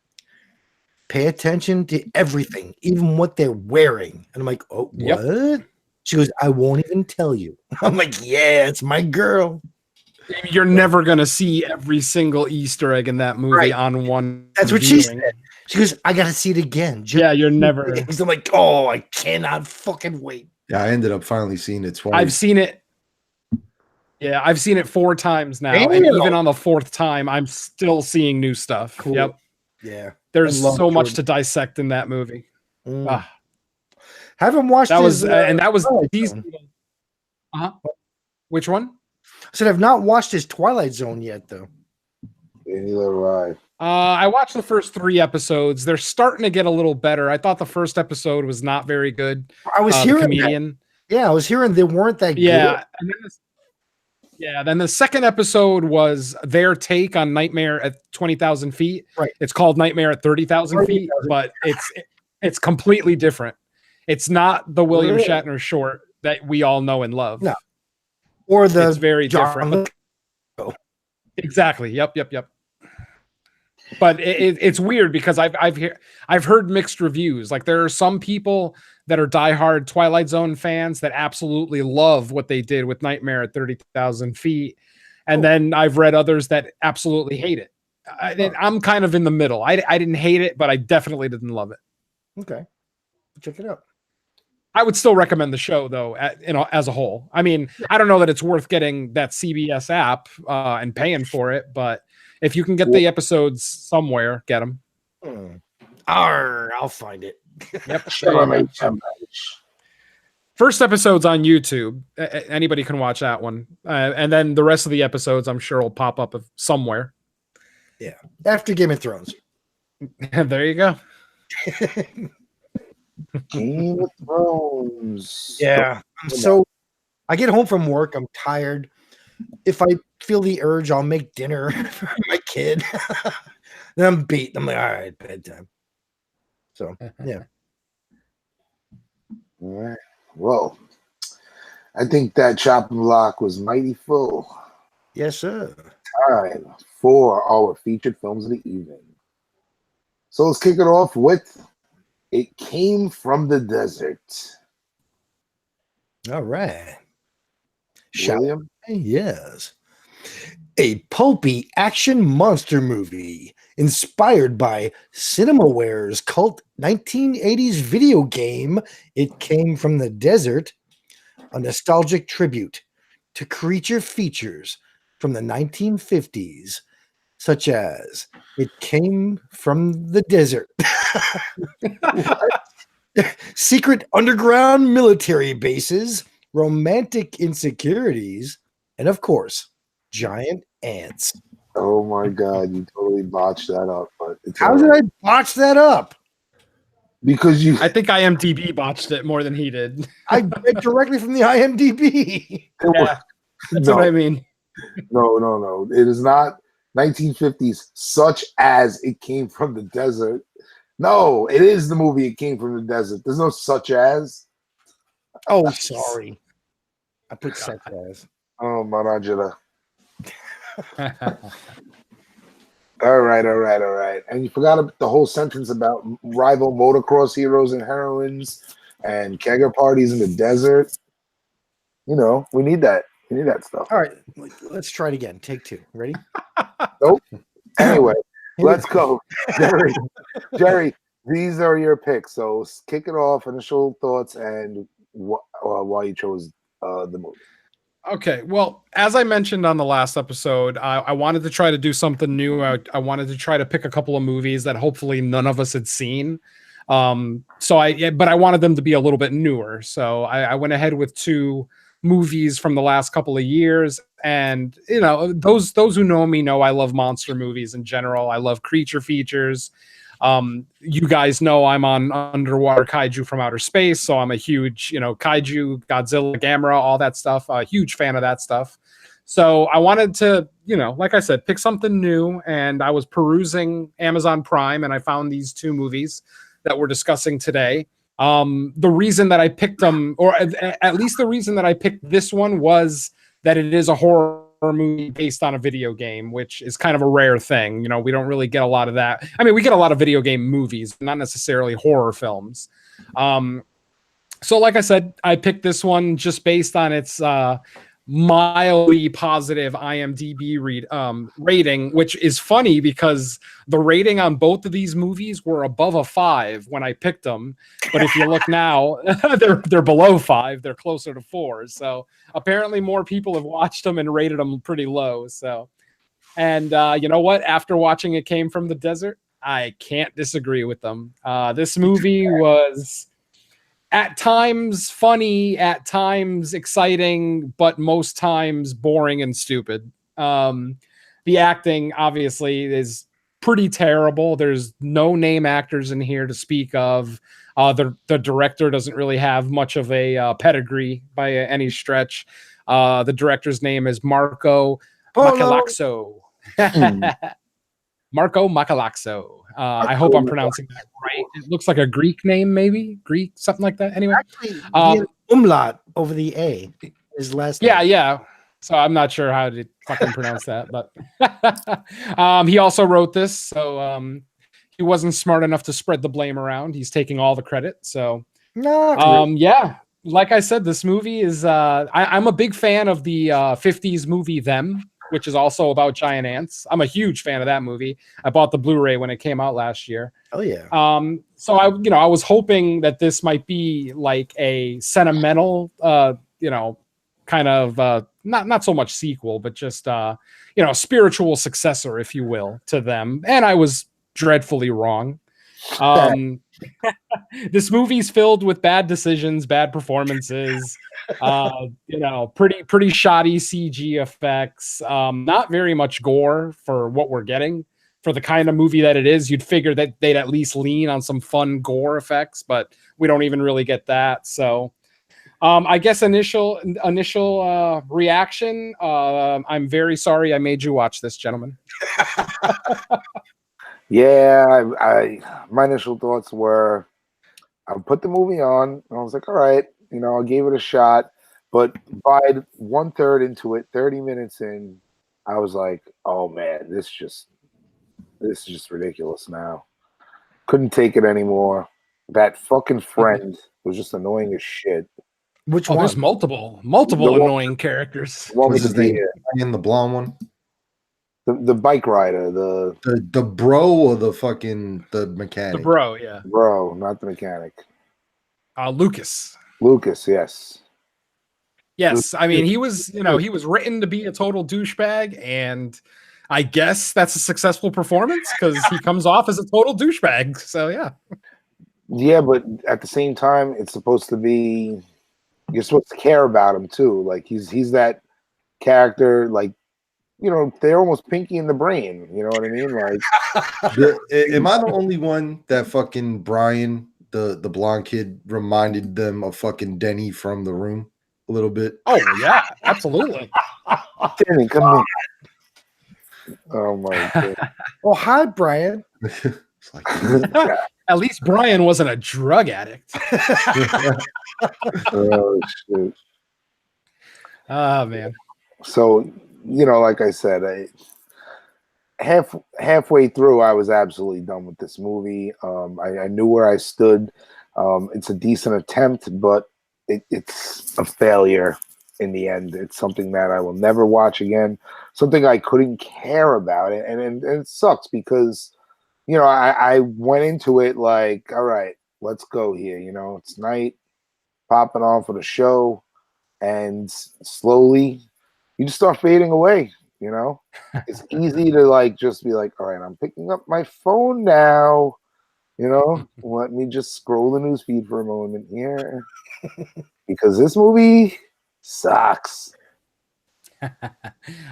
pay attention to everything, even what they're wearing. And I'm like, oh, Yep. what? She goes, I won't even tell you. I'm like, yeah, it's my girl. You're never going to see every single Easter egg in that movie on one. That's what she said. She goes, I got to see it again. Yeah, you're never. I'm like, oh, I cannot fucking wait. Yeah, I ended up finally seeing it twice. I've seen it. Yeah, I've seen it 4 times now. And even on the 4th time, I'm still seeing new stuff. Cool. Yep. Yeah. There's so much to dissect in that movie. Haven't watched that. That was Which one? I said I've not watched his Twilight Zone yet, though. Yeah, neither have I. I watched the first 3 episodes. They're starting to get a little better. I thought the first episode was not very good. I was The hearing that. comedian. Yeah, I was hearing they weren't that Yeah, and then the second episode was their take on Nightmare at 20,000 feet. Right. It's called Nightmare at 30,000 feet, 30,000. but it's completely different. It's not the William Really? Shatner short that we all know and love. No. Or the It's very John different. Exactly. Yep. But it's weird because I've heard mixed reviews. Like there are some people that are diehard Twilight Zone fans that absolutely love what they did with Nightmare at 30,000 feet, and then I've read others that absolutely hate it. I'm kind of in the middle. I didn't hate it, but I definitely didn't love it. Okay, check it out. I would still recommend the show though, as a whole. I mean, I don't know that it's worth getting that CBS app and paying for it, but if you can get the episodes somewhere, get them. I'll find it. Yep. First episode's on YouTube. Anybody can watch that one, and then the rest of the episodes, I'm sure, will pop up somewhere. Yeah, after Game of Thrones. There you go. Game of Thrones. Yeah. So I get home from work. I'm tired. If I feel the urge, I'll make dinner for my kid. Then I'm beat. I'm like, all right, bedtime. So yeah. All right. Well, I think that chopping block was mighty full. Yes, sir. Time for our featured films of the evening. So let's kick it off with It Came from the Desert. All right. William? Yes. A pulpy action monster movie inspired by CinemaWare's cult 1980s video game, It Came from the Desert, a nostalgic tribute to creature features from the 1950s, such as It Came from the Desert, secret underground military bases, romantic insecurities, and of course, giant ants. Oh my God, you totally botched that up. But it's How all did right. I botch that up? Because you I think IMDb botched it more than he did. I read directly from the IMDb. Yeah, that's what I mean. No. It is not 1950s, such as It Came from the Desert. No, it is the movie It Came from the Desert. There's no such as. Oh, sorry. I put such as. Oh, Manajala. All right. And you forgot the whole sentence about rival motocross heroes and heroines and kegger parties in the desert. You know, we need that. We need that stuff. All right, let's try it again. Take two. Ready? Nope. Anyway, let's go. Jerry, these are your picks. So kick it off, initial thoughts, and why you chose the movie. Okay, well, as I mentioned on the last episode, I wanted to try to do something new. I wanted to try to pick a couple of movies that hopefully none of us had seen. But I wanted them to be a little bit newer. So I went ahead with 2 movies from the last couple of years. And, you know, those who know me know I love monster movies in general. I love creature features. You guys know I'm on Underwater Kaiju from Outer Space, so I'm a huge, Kaiju, Godzilla, Gamera, all that stuff. A huge fan of that stuff. So I wanted to, like I said, pick something new, and I was perusing Amazon Prime, and I found these 2 movies that we're discussing today. The reason that I picked them, or at least the reason that I picked this one, was that it is a horror movie based on a video game, which is kind of a rare thing. We don't really get a lot of that. I mean, we get a lot of video game movies, not necessarily horror films. So like I said, I picked this one just based on its mildly positive IMDb rating, which is funny because the rating on both of these movies were above a 5 when I picked them. But if you look now, they're below 5. They're closer to 4. So apparently more people have watched them and rated them pretty low. So, and you know what? After watching It Came from the Desert, I can't disagree with them. This movie was at times funny, at times exciting, but most times boring and stupid. The acting obviously is pretty terrible. There's no name actors in here to speak of. The director doesn't really have much of a pedigree by any stretch. The director's name is Marco Macalaxo. Marco Macalaxo. I hope I'm pronouncing that right. It looks like a Greek name, maybe Greek, something like that. Anyway, Actually, he had umlaut over the A. His last name. yeah. So I'm not sure how to fucking pronounce that, but he also wrote this. So he wasn't smart enough to spread the blame around. He's taking all the credit. So yeah, like I said, this movie is. I'm a big fan of the '50s movie Them, which is also about giant ants. I'm a huge fan of that movie. I bought the Blu-ray when it came out last year. Oh yeah. So I was hoping that this might be like a sentimental, kind of not so much sequel, but just spiritual successor, if you will, to Them. And I was dreadfully wrong. This movie's filled with bad decisions, bad performances, pretty shoddy CG effects, not very much gore for what we're getting. For the kind of movie that it is, you'd figure that they'd at least lean on some fun gore effects, but we don't even really get that. So I guess initial reaction, I'm very sorry I made you watch this, gentlemen. Yeah, my initial thoughts were, I put the movie on, and I was like, all right, I gave it a shot. But by 1/3 into it, 30 minutes in, I was like, oh man, this is just ridiculous now. Couldn't take it anymore. That fucking friend was just annoying as shit. Which one? There's multiple annoying characters. What What's was his name? In the blonde one? The bike rider, The bro or the mechanic? The bro, yeah. bro, not the mechanic. Lucas. Lucas, yes. Yes, I mean he was written to be a total douchebag, and I guess that's a successful performance because he comes off as a total douchebag. So yeah. Yeah, but at the same time, it's supposed to be, you're supposed to care about him too. Like he's that character, like, they're almost Pinky in the Brain. You know what I mean? Like, am I the only one that fucking Brian, the blonde kid, reminded them of fucking Denny from The Room a little bit? Oh yeah, absolutely. Danny, come here. Oh my god. Oh, hi, Brian. It's like, At least Brian wasn't a drug addict. Oh shit. Oh man. So, like I said, halfway through, I was absolutely done with this movie. I knew where I stood. It's a decent attempt, but it's a failure in the end. It's something that I will never watch again. Something I couldn't care about, and it sucks because, I went into it like, all right, let's go here. It's night, popping on for the show, and slowly you just start fading away. It's easy to just be like, all right, I'm picking up my phone now. Let me just scroll the newsfeed for a moment here because this movie sucks.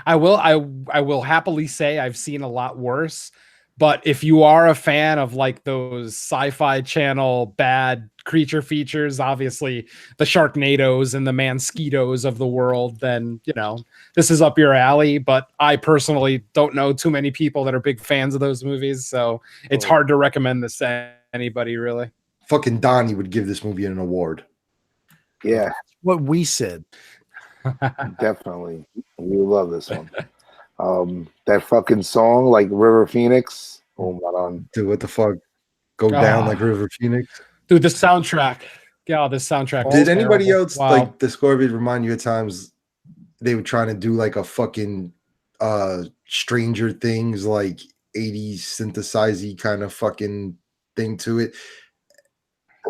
I will happily say I've seen a lot worse. But if you are a fan of those Sci-Fi Channel bad creature features, obviously the Sharknadoes and the Mansquitos of the world, then, this is up your alley. But I personally don't know too many people that are big fans of those movies. So it's hard to recommend this to anybody, really. Fucking Donnie would give this movie an award. Yeah. What we said. Definitely. We love this one. That fucking song, like River Phoenix. Oh my god. Dude, what the fuck? Go down like River Phoenix? Dude, the soundtrack. Yeah, this soundtrack. Did anybody else Wow. the Scorpion remind you at times they were trying to do a fucking Stranger Things 80s synthesize-y kind of fucking thing to it?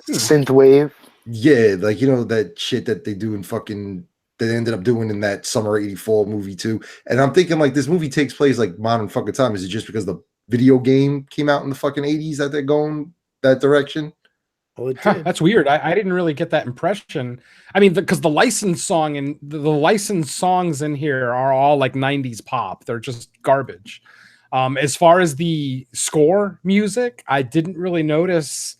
Synthwave. Yeah, that shit that they do in fucking that they ended up doing in that Summer '84 movie too. And I'm thinking this movie takes place modern fucking time. Is it just because the video game came out in the fucking 80s that they're going that direction? Oh, it did. That's weird. I didn't really get that impression. I mean, because the licensed song and the licensed songs in here are all 90s pop. They're just garbage. As far as the score music, I didn't really notice,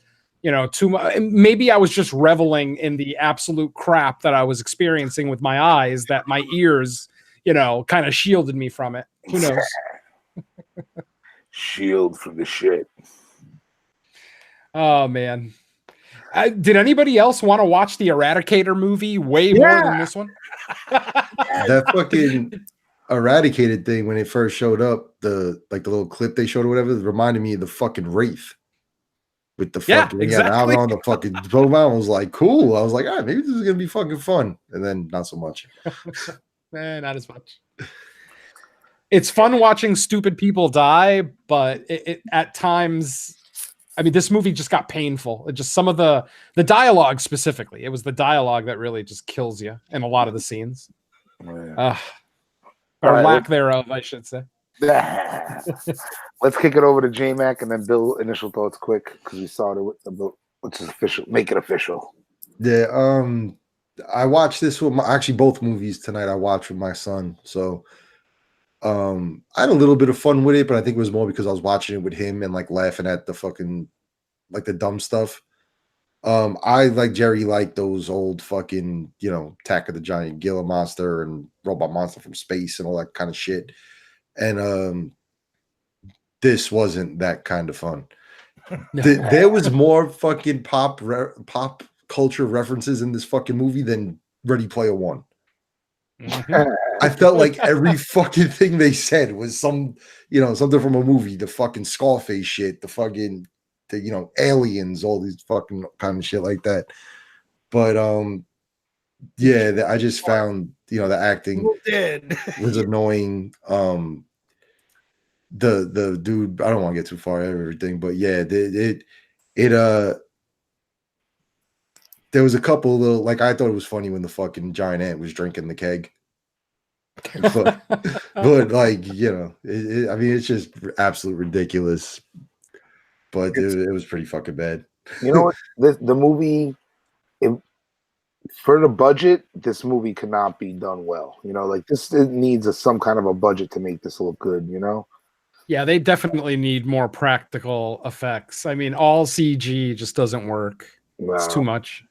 too much. Maybe I was just reveling in the absolute crap that I was experiencing with my eyes, that my ears, kind of shielded me from it. Who knows? Shield from the shit. Oh man. Did anybody else want to watch the Eradicator movie way more than this one? That fucking Eradicated thing, when it first showed up, the little clip they showed or whatever, reminded me of the fucking Wraith with the fucking exactly. on the fucking profile. I was like, cool. I was like, all right, maybe this is gonna be fucking fun. And then not so much. Not as much. It's fun watching stupid people die, but it at times, I mean, this movie just got painful. It just, some of the dialogue specifically, it was the dialogue that really just kills you in a lot of the scenes. Or lack thereof, I should say. Let's kick it over to J-Mac and then Bill, initial thoughts quick, because we started with which is official. Make it official. Yeah, I watched this with actually both movies tonight I watched with my son. So I had a little bit of fun with it, but I think it was more because I was watching it with him and like laughing at the fucking the dumb stuff. I, like Jerry, like those old fucking, Attack of the Giant Gila Monster and Robot Monster from Space and all that kind of shit. And this wasn't that kind of fun. There was more fucking pop culture references in this fucking movie than Ready Player One. Mm-hmm. I felt like every fucking thing they said was something from a movie. The fucking Scarface shit, the aliens, all these fucking kind of shit like that. But I just found the acting was annoying. The dude, I don't want to get too far out of everything, but yeah, there was a couple little, I thought it was funny when the fucking giant ant was drinking the keg. but it's just absolute ridiculous. But it was pretty fucking bad. You know what? The movie, for the budget, this movie could not be done well. This it needs some kind of a budget to make this look good. Yeah, they definitely need more practical effects. I mean, all CG just doesn't work. No. It's too much.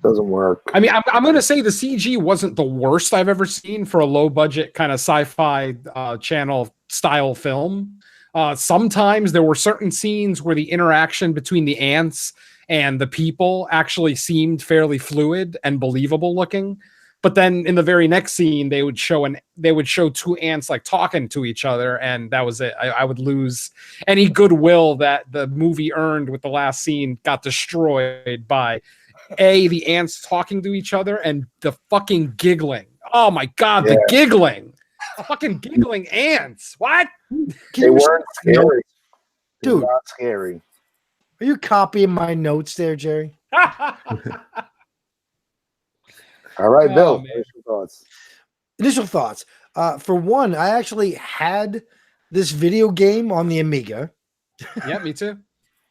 Doesn't work. I mean, I'm going to say the CG wasn't the worst I've ever seen for a low budget kind of sci-fi channel style film. Sometimes there were certain scenes where the interaction between the ants and the people actually seemed fairly fluid and believable looking. But then in the very next scene, they would show two ants talking to each other, and that was it. I would lose any goodwill that the movie earned with the last scene. Got destroyed by the ants talking to each other and the fucking giggling. Oh my god, the giggling. Fucking giggling ants. What? They weren't scary. Dude, not scary. Are you copying my notes there, Jerry? All right, Bill. Initial thoughts. For one, I actually had this video game on the Amiga. Yeah, me too.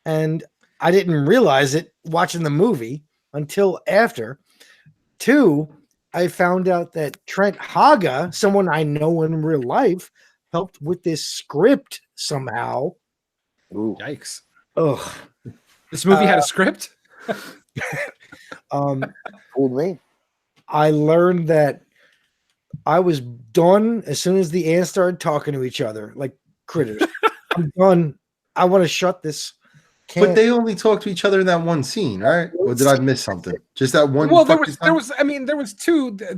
And I didn't realize it watching the movie until after. Two, I found out that Trent Haga, someone I know in real life, helped with this script somehow. Ooh. Yikes. Ugh. This movie had a script? Fooled me. I learned that I was done as soon as the ants started talking to each other like critters. I'm done. I want to shut this. But they only talk to each other in that one scene, right? Or did I miss something? Just that one. Well, there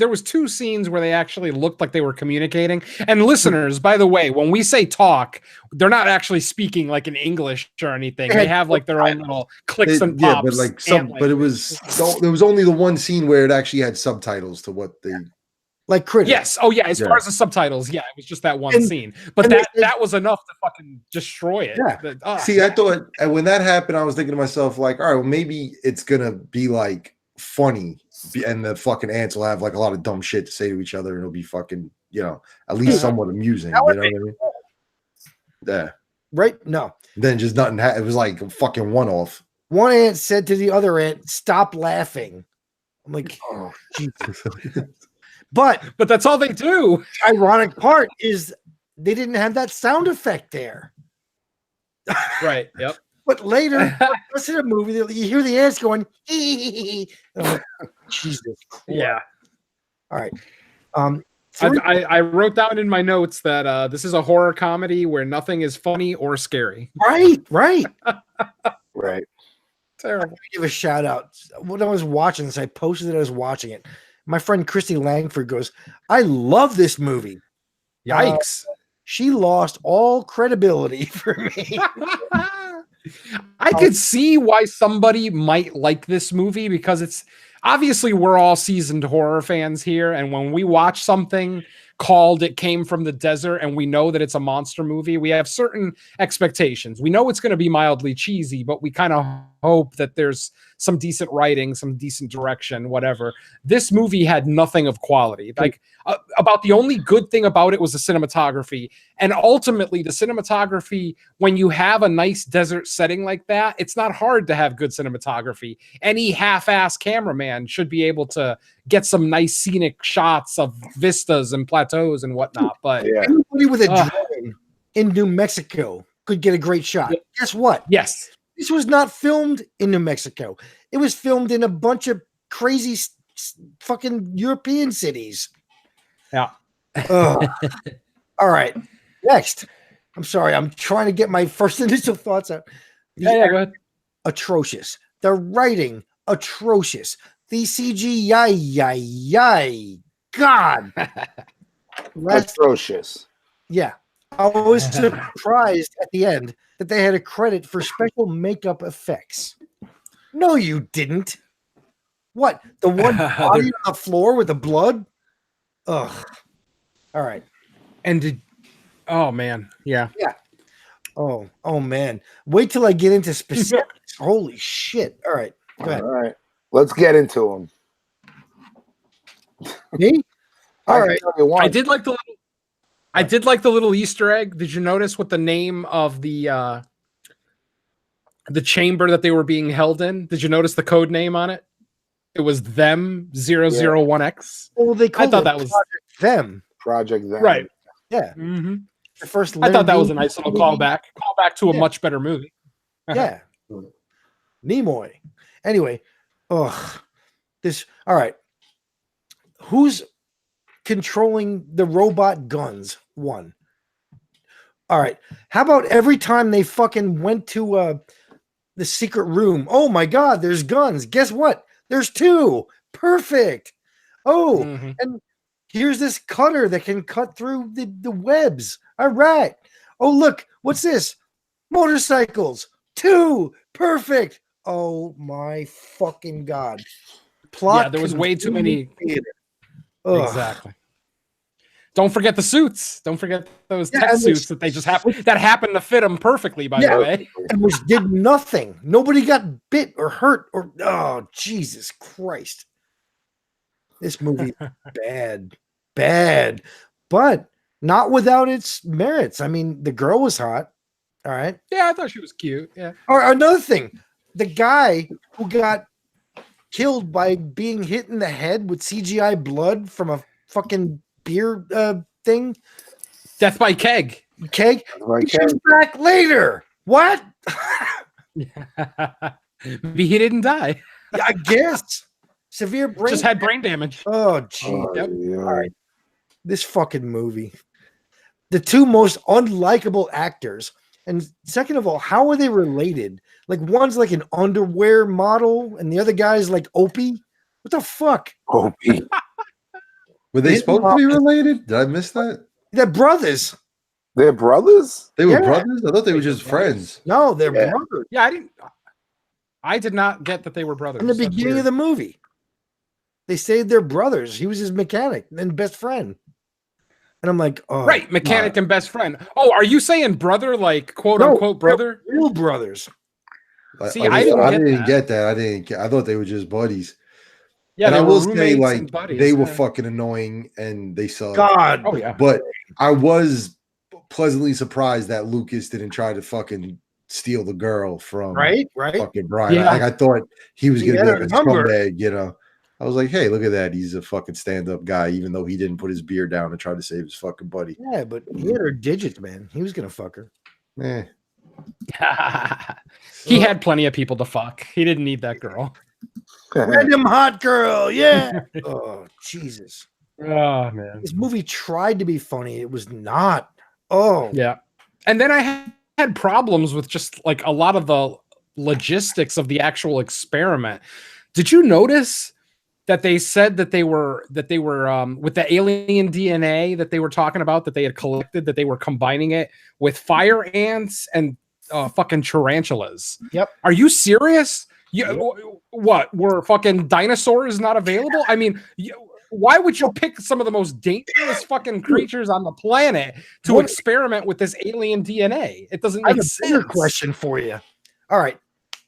was two scenes where they actually looked like they were communicating. And listeners, by the way, when we say talk, they're not actually speaking like in English or anything. They have their own little clicks and pops. Yeah, but there was only the one scene where it actually had subtitles to what they. Like critters. Yes. Oh, yeah. As far as the subtitles, it was just that one scene. But that was enough to fucking destroy it. Yeah. See, I thought, and when that happened, I was thinking to myself, all right, well, maybe it's gonna be funny, and the fucking ants will have a lot of dumb shit to say to each other, and it'll be fucking, at least somewhat amusing. You know what I mean? Yeah. Right? No. Then just nothing. It was like a fucking one-off. One ant said to the other ant, "Stop laughing." I'm like, oh, Jesus. But that's all they do. The ironic part is they didn't have that sound effect there. Right. Yep. But later, listen to the movie, you hear the ants going, and I'm like, Jesus Christ. Yeah. All right. I wrote down in my notes that this is a horror comedy where nothing is funny or scary. Right. Right. Terrible. Give a shout out. When I was watching this, I posted that I was watching it. My friend Christy Langford goes, I love this movie. Yikes. She lost all credibility for me. I could see why somebody might like this movie because it's obviously we're all seasoned horror fans here. And when we watch something called It Came from the Desert and we know that it's a monster movie, we have certain expectations. We know it's going to be mildly cheesy, but we kind of hope that there's some decent writing, some decent direction, whatever. This movie had nothing of quality. Like about the only good thing about it was the cinematography. And ultimately the cinematography, when you have a nice desert setting like that, it's not hard to have good cinematography. Any half-ass cameraman should be able to get some nice scenic shots of vistas and plateaus and whatnot. But anybody with a drone in New Mexico could get a great shot. Yeah. Guess what? yes. This was not filmed in New Mexico. It was filmed in a bunch of crazy fucking European cities. Yeah. Ugh. All right. Next. I'm sorry. I'm trying to get my first initial thoughts out. Yeah, go ahead. Atrocious. The writing, atrocious. The CGI, God. Atrocious. Yeah. I was surprised at the end that they had a credit for special makeup effects. No, you didn't. What? The one body on the floor with the blood? Ugh. All right. And oh man, yeah. Oh man. Wait till I get into specifics. Holy shit. All right. Go ahead. All right. Let's get into them. Me? All right. I did like the little Easter egg. Did you notice what the name of the chamber that they were being held in? Did you notice the code name on it? It was them 001X. Well, they called I thought it that was Project Them. right. Yeah. Mm-hmm. The first I thought that was a Leonard nice little movie. callback to a much better movie. Yeah. Nimoy. Anyway, all right. Who's controlling the robot guns? One. All right. How about every time they fucking went to the secret room? Oh my God, there's guns. Guess what? There's two. Perfect. Oh, and here's this cutter that can cut through the webs. All right. Oh, look, what's this? Motorcycles. Two. Perfect. Oh my fucking God. Plot. Yeah, there was way too many. Ugh. Exactly. Don't forget the suits. Don't forget those Yeah, tech and suits that they just happened to fit them perfectly, by the way. And which did nothing. Nobody got bit or hurt or oh Jesus Christ. This movie is bad, but not without its merits. I mean, the girl was hot. All right. Yeah, I thought she was cute. Yeah. Or another thing, the guy who got killed by being hit in the head with CGI blood from a fucking beer thing. Death by Keg. Keg. Like, He comes back later. What? Maybe he didn't die. I guess. Severe brain. Just had brain damage. Oh, gee. Yep. All right. This fucking movie. The two most unlikable actors. And second of all, how are they related? Like one's like an underwear model and the other guy's like Opie. What the fuck? Opie. Were they supposed to be related? Did I miss that? They're brothers. They're brothers? They were Yeah. brothers? I thought they were just friends. No, they're Yeah. brothers. Yeah, I did not get that they were brothers. In the That's beginning weird. of the movie. They say they're brothers. He was his mechanic and best friend. And I'm like, oh, Right, mechanic and best friend. Oh, are you saying brother, like quote No, unquote brother? real brothers. See, I didn't get that. that. I thought they were just buddies. Yeah, and they I were will say, roommates like, and buddies. they were Yeah. fucking annoying and they sucked. God. Oh yeah. But I was pleasantly surprised that Lucas didn't try to fucking steal the girl from Right? fucking Brian. Yeah. Like I thought he was He gonna had be her like a number. scumbag, you know. I was like, hey, look at that. He's a fucking stand-up guy, even though he didn't put his beer down and try to save his fucking buddy. Yeah, but he had her digits, man. He was gonna fuck her. Eh. He had plenty of people to fuck. He didn't need that girl. Random hot girl, yeah. Oh Jesus! Oh man. This movie tried to be funny. It was not. Oh Yeah. And then I had problems with just like a lot of the logistics of the actual experiment. Did you notice that they said that they were with the alien DNA that they were talking about, that they had collected, that they were combining it with fire ants and fucking tarantulas? Yep. Are you serious? What, were fucking dinosaurs not available? I mean, why would you pick some of the most dangerous fucking creatures on the planet to experiment with this alien DNA? It doesn't make sense. I have a question for you. All right,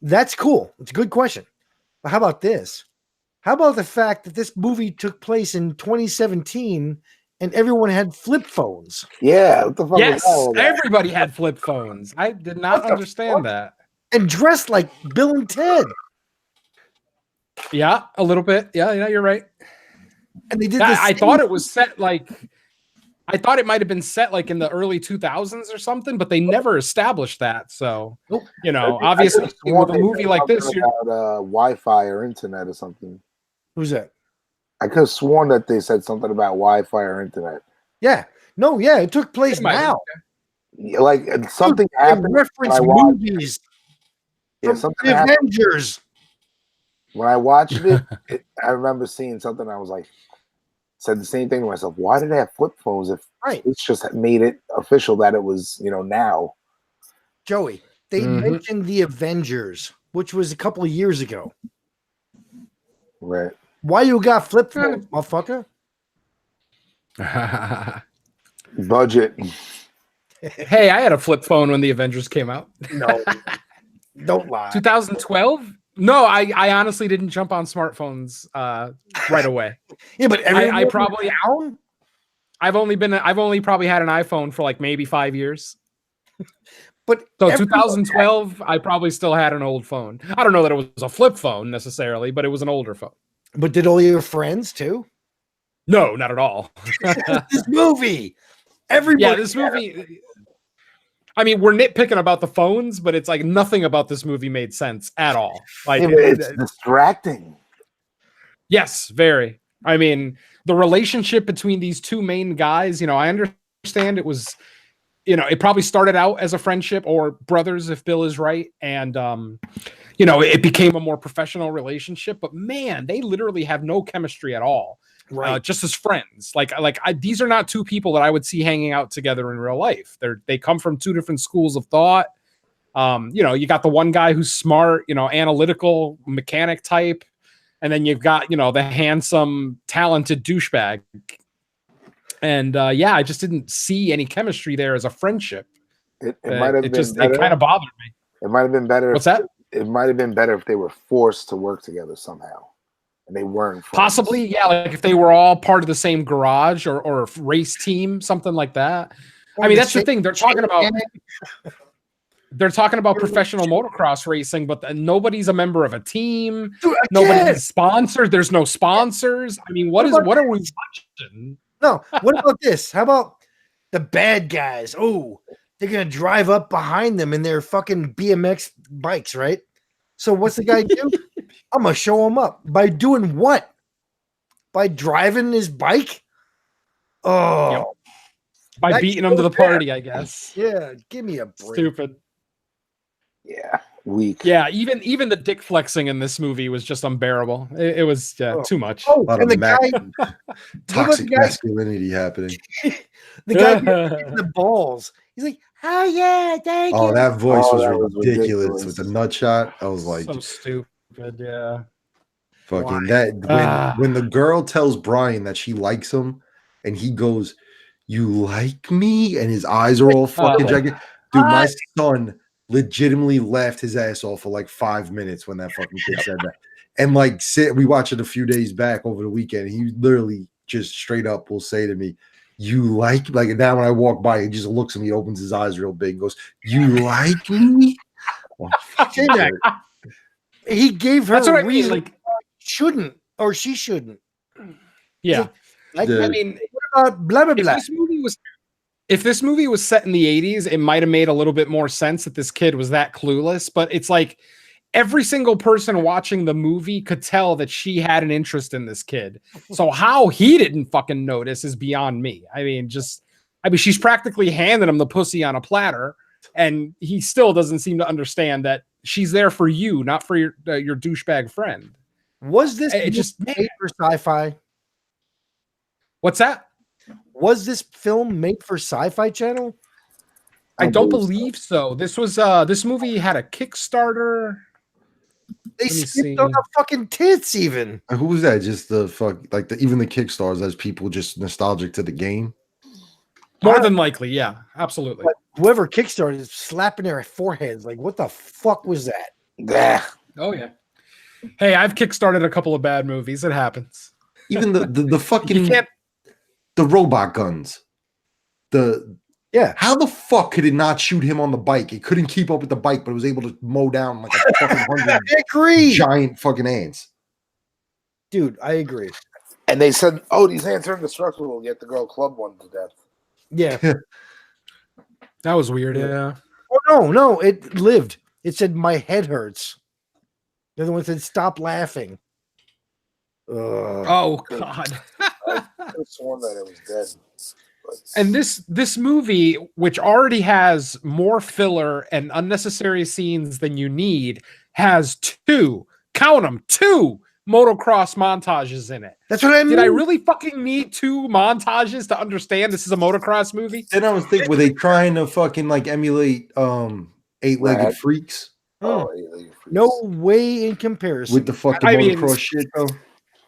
that's cool. It's a good question. But how about this? How about the fact that this movie took place in 2017 and everyone had flip phones? Yeah, what the fuck? Yes, was all that? everybody had flip phones. I did not understand that. And dressed like Bill and Ted. Yeah, a little bit. Yeah, you're right. And they did I this. thought it was set like, I thought it might have been set like in the early 2000s or something, but they never established that. So, you know, obviously with a movie like this, you're about Wi-Fi or internet or something. Who's that? I could have sworn that they said something about Wi-Fi or internet. Yeah. No, yeah, it took place It might now. Yeah, like something They happened. reference when I watched- movies Yeah, from something the happened. Avengers. When I watched it, I remember seeing something. I was like, said the same thing to myself. Why did they have flip phones if Right. it's just made it official that it was, now? Joey, they mentioned the Avengers, which was a couple of years ago. Right. Why you got flip phones, motherfucker? Budget. Hey, I had a flip phone when the Avengers came out. No. Don't lie. 2012? No, I honestly didn't jump on smartphones right away. Yeah, but I probably down? I've only probably had an iPhone for like maybe 5 years. But So everyone- 2012, I probably still had an old phone. I don't know that it was a flip phone necessarily, but it was an older phone. But did all your friends too? No, not at all. This movie. Everybody. Yeah, this movie. I mean, we're nitpicking about the phones, but it's like nothing about this movie made sense at all. Like, Yeah, but it's distracting. yes, very. I mean, the relationship between these two main guys, I understand it was, it probably started out as a friendship or brothers, if Bill is right. And, it became a more professional relationship. But man, they literally have no chemistry at all. Right. Just as friends. These are not two people that I would see hanging out together in real life. They come from two different schools of thought. You got the one guy who's smart, analytical mechanic type, and then you've got the handsome, talented douchebag. And I just didn't see any chemistry there as a friendship. It might have been better. It kind of bothered me. It might have been better. What's that? It might have been better if they were forced to work together somehow, and they weren't. Friends. Possibly, yeah. Like if they were all part of the same garage or a race team, something like that. I mean, that's the thing. They're talking about professional motocross racing, but nobody's a member of a team. Dude, Nobody's sponsored. There's no sponsors. I mean, what are we watching? No. What about this? How about the bad guys? Oh, they're gonna drive up behind them in their fucking BMX bikes, right? So what's the guy do? I'm gonna show him up by doing what? By driving his bike? Oh, Yep. By That beating them to the shows that. party, I guess. yeah. Give me a break. Stupid. Yeah, weak. Yeah, even the dick flexing in this movie was just unbearable. It was too much. Oh, A lot and of the guy, toxic guy- masculinity happening. the guy getting the balls. He's like, oh yeah, thank Oh, you. that voice Oh, was that was ridiculous ridiculous. with the nut shot. I was like, So stupid. Yeah. fucking Why? that. When the girl tells Brian that she likes him, and he goes, "You like me?" and his eyes are all fucking gigantic. Dude, my son legitimately laughed his ass off for like 5 minutes when that fucking kid said that. And like, we watched it a few days back over the weekend. He literally just straight up will say to me, "You like now when I walk by, he just looks at me, opens his eyes real big, and goes, "You like me?" Oh, fucking J-Mac, he gave her That's what a I mean. reason Like, shouldn't or she shouldn't. Yeah. Like, The- I mean, blah blah if blah. this movie was set in the 80s, it might have made a little bit more sense that this kid was that clueless, but it's like every single person watching the movie could tell that she had an interest in this kid. So how he didn't fucking notice is beyond me. I mean, she's practically handing him the pussy on a platter, and he still doesn't seem to understand that she's there for you, not for your douchebag friend. Was this It just made for sci-fi? What's that? Was this film made for Sci-Fi Channel? I don't believe so. This was this movie had a Kickstarter. They Let me skipped on see. the fucking tits even. Who was that? Just the fuck, like even the Kickstars as people just nostalgic to the game. More than likely, yeah, absolutely. But whoever kickstarted is slapping their foreheads. Like, what the fuck was that? Yeah. Oh yeah. Hey, I've kickstarted a couple of bad movies. It happens. Even the fucking You can't. the robot guns. Yeah. How the fuck could it not shoot him on the bike? It couldn't keep up with the bike, but it was able to mow down like a fucking 100 I agree. giant fucking ants. Dude, I agree. And they said, "Oh, these ants are indestructible. You have to go club one to death." Yeah. That was weird. Yeah. Oh no, it lived. It said my head hurts. The other one said stop laughing. Ugh. Oh God. I could have sworn that it was dead. But And this movie, which already has more filler and unnecessary scenes than you need, has two motocross montages in it. That's what I mean. Did I really fucking need two montages to understand this is a motocross movie? Then I was thinking, were they trying to fucking like emulate eight-legged Rad. freaks oh, No way in comparison. with the fucking I mean, motocross shit though?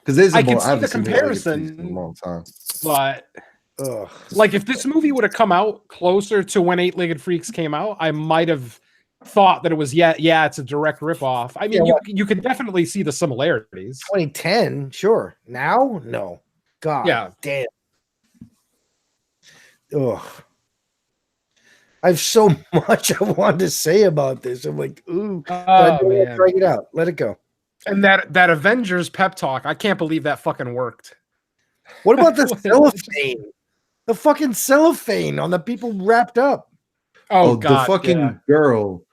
Because there's I a can mo- see I haven't the seen eight-legged freaks comparison. in a long time. But Ugh. like, if this movie would have come out closer to when Eight-Legged Freaks came out, I might have thought that it was it's a direct ripoff. I mean, Yeah, you can definitely see the similarities. 2010, sure. Now, no. God Yeah. damn. Ugh. I have so much I wanted to say about this. I'm like, ooh. But I Oh don't wanna man. drag it out. Let it go. And that Avengers pep talk, I can't believe that fucking worked. What about the What? cellophane? The fucking cellophane on the people wrapped up. Oh, The God. fucking yeah. girl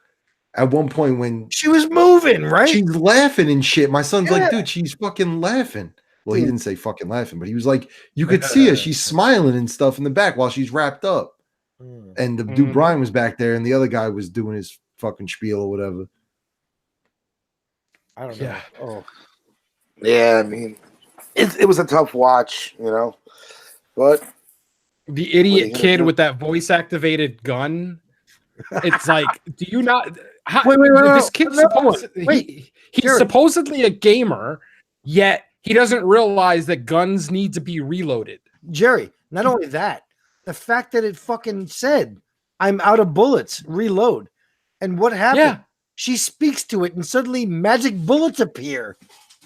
at one point when She was moving, right? she's laughing and shit. My son's Yeah. like, dude, she's fucking laughing. Well, he Dude. didn't say fucking laughing, but he was like, you could see her. She's smiling and stuff in the back while she's wrapped up. Mm. And the dude Mhm. Brian was back there, and the other guy was doing his fucking spiel or whatever. I don't know. Yeah. Oh, Yeah, I mean, it was a tough watch, but The idiot you gonna kid do? with that voice activated gun. It's like, do you not? How, Wait, this kid's another one. he's Jared. supposedly a gamer, yet he doesn't realize that guns need to be reloaded. Jerry, not only that, the fact that it fucking said, I'm out of bullets, reload. And what happened? Yeah, She speaks to it and suddenly magic bullets appear.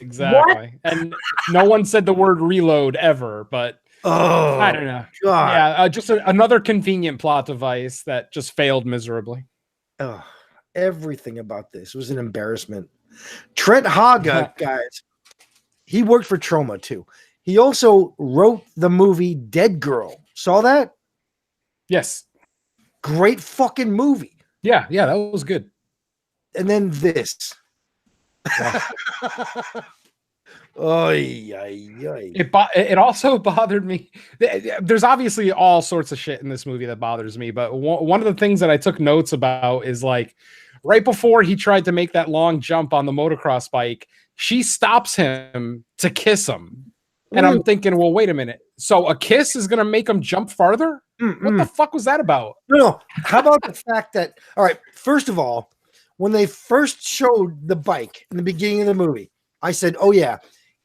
exactly. And no one said the word reload ever, but Oh, I don't know. God. Yeah, just another convenient plot device that just failed miserably. Ugh. Everything about this was an embarrassment. Trent Haga, guys, he worked for Troma too. He also wrote the movie Dead Girl. Saw that? Yes. Great fucking movie. Yeah, that was good. And then this. Oy, oy, oy. It also bothered me. There's obviously all sorts of shit in this movie that bothers me, but one of the things that I took notes about is like right before he tried to make that long jump on the motocross bike, she stops him to kiss him. And I'm thinking, well, wait a minute. So a kiss is going to make him jump farther? What the fuck was that about? No. How about the fact that, all right, first of all, when they first showed the bike in the beginning of the movie, I said, oh, yeah,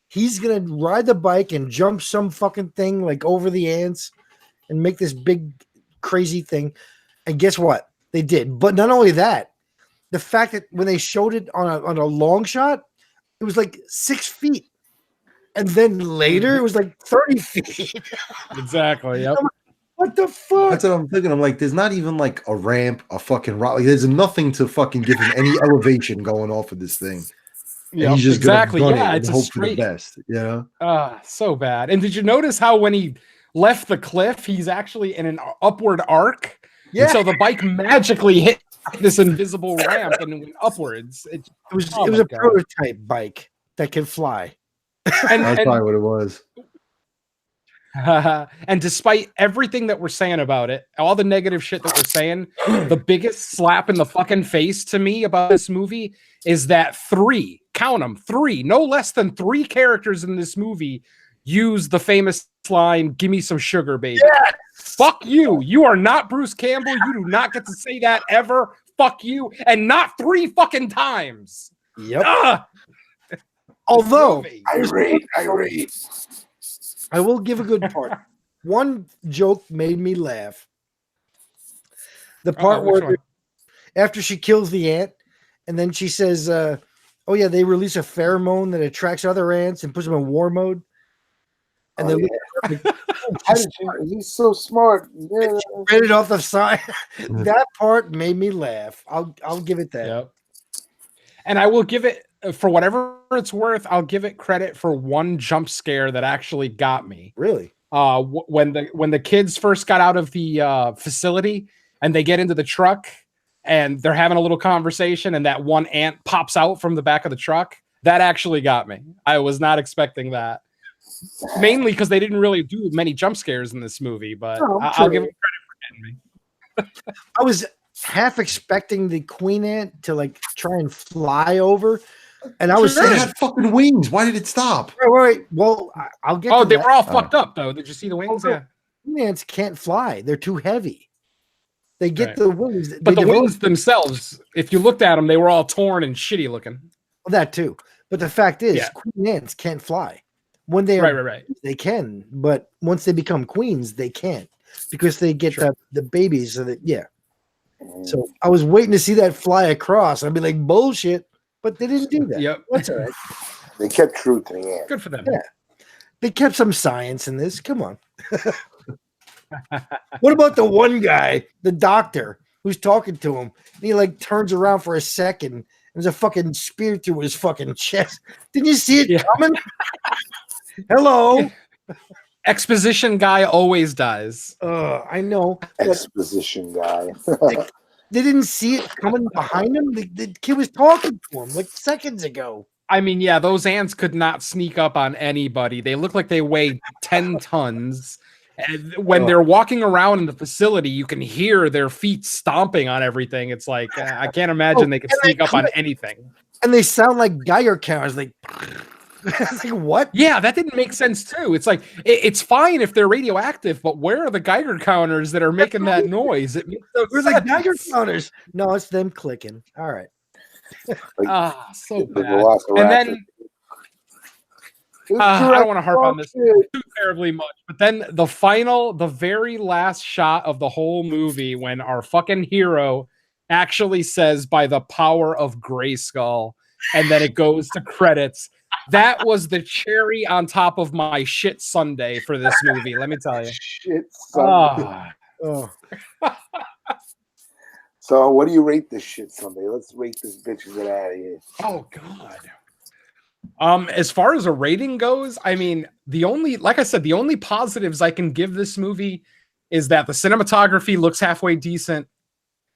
he's going to ride the bike and jump some fucking thing like over the ants and make this big crazy thing. And guess what? They did. But not only that, the fact that when they showed it on a long shot, it was like 6 feet. And then later it was like 30 feet. Exactly. Yep. What the fuck? That's what I'm thinking. I'm like, there's not even like a ramp, a fucking rock. Like, there's nothing to fucking give him any elevation going off of this thing. And he's just exactly. gonna gun Yeah, it it's and a hope for the straight. best. Yeah. So bad. And did you notice how when he left the cliff, he's actually in an upward arc? Yeah. So the bike magically hit this invisible ramp and went upwards. It was Oh it was my a God. prototype bike that can fly. And, That's probably what it was. and despite everything that we're saying about it, all the negative shit that we're saying, the biggest slap in the fucking face to me about this movie is that count them, no less than 3 characters in this movie use the famous line, "Give me some sugar, baby." Yes! Fuck you. You are not Bruce Campbell. You do not get to say that ever. Fuck you. And not 3 fucking times. Yep. Ugh. Although Movie. Irate. I will give a good part. One joke made me laugh. The part which where one? after she kills the ant, and then she says, "Oh yeah, they release a pheromone that attracts other ants and puts them in war mode." And Oh, then How did you? He's so smart. Yeah. read it off the side. That part made me laugh. I'll give it that. Yep. And I will give it, for whatever it's worth, I'll give it credit for one jump scare that actually got me. Really? When the kids first got out of the facility and they get into the truck and they're having a little conversation and that one ant pops out from the back of the truck, that actually got me. I was not expecting that. Mainly because they didn't really do many jump scares in this movie, but I'll give them credit for getting me. I was half expecting the queen ant to like try and fly over, and I was It saying, had fucking wings. Why did it stop? wait. Well, I'll get. Oh, to they that. were all fucked up though. Did you see the wings? Oh, Yeah. Queen ants can't fly. They're too heavy. They get Right. the wings, But they the develop- wings themselves, if you looked at them, they were all torn and shitty looking. well, that too. But the fact is, Yeah. queen ants can't fly. When they are, Right. they can, but once they become queens, they can't because they get Sure. the babies. So that So I was waiting to see that fly across. I'd be like, bullshit, but they didn't do that. Yep. That's all right. They kept true to the ant. Good for them. Yeah. They kept some science in this. Come on. What about the one guy, the doctor, who's talking to him? And he like turns around for a second and there's a fucking spear through his fucking chest. Didn't you see it Yeah. coming? Hello. Exposition guy always dies. I know. But Exposition guy. they didn't see it coming behind him. The kid was talking to him like seconds ago. I mean, yeah, those ants could not sneak up on anybody. They look like they weigh 10 tons. And when they're walking around in the facility, you can hear their feet stomping on everything. It's like, I can't imagine they could and they sneak up on click. anything. And they sound like Geiger counters. Like, it's like what? Yeah, that didn't make sense too. It's like, it's fine if they're radioactive, but where are the Geiger counters that are making that noise? It makes no We're like sense. Geiger counters. No, it's them clicking. All right. So The bad. Velociraptor. And then I don't want to harp on this Shit. too terribly much, but then the very last shot of the whole movie when our fucking hero actually says, "By the power of Grayskull," and then it goes to credits. That was the cherry on top of my shit sundae for this movie. Let me tell you. Shit, son. Ah. Oh, So, what do you rate this shit Sunday? Let's rate this bitch and get out of here. Oh God. As far as a rating goes, I mean, like I said, the only positives I can give this movie is that the cinematography looks halfway decent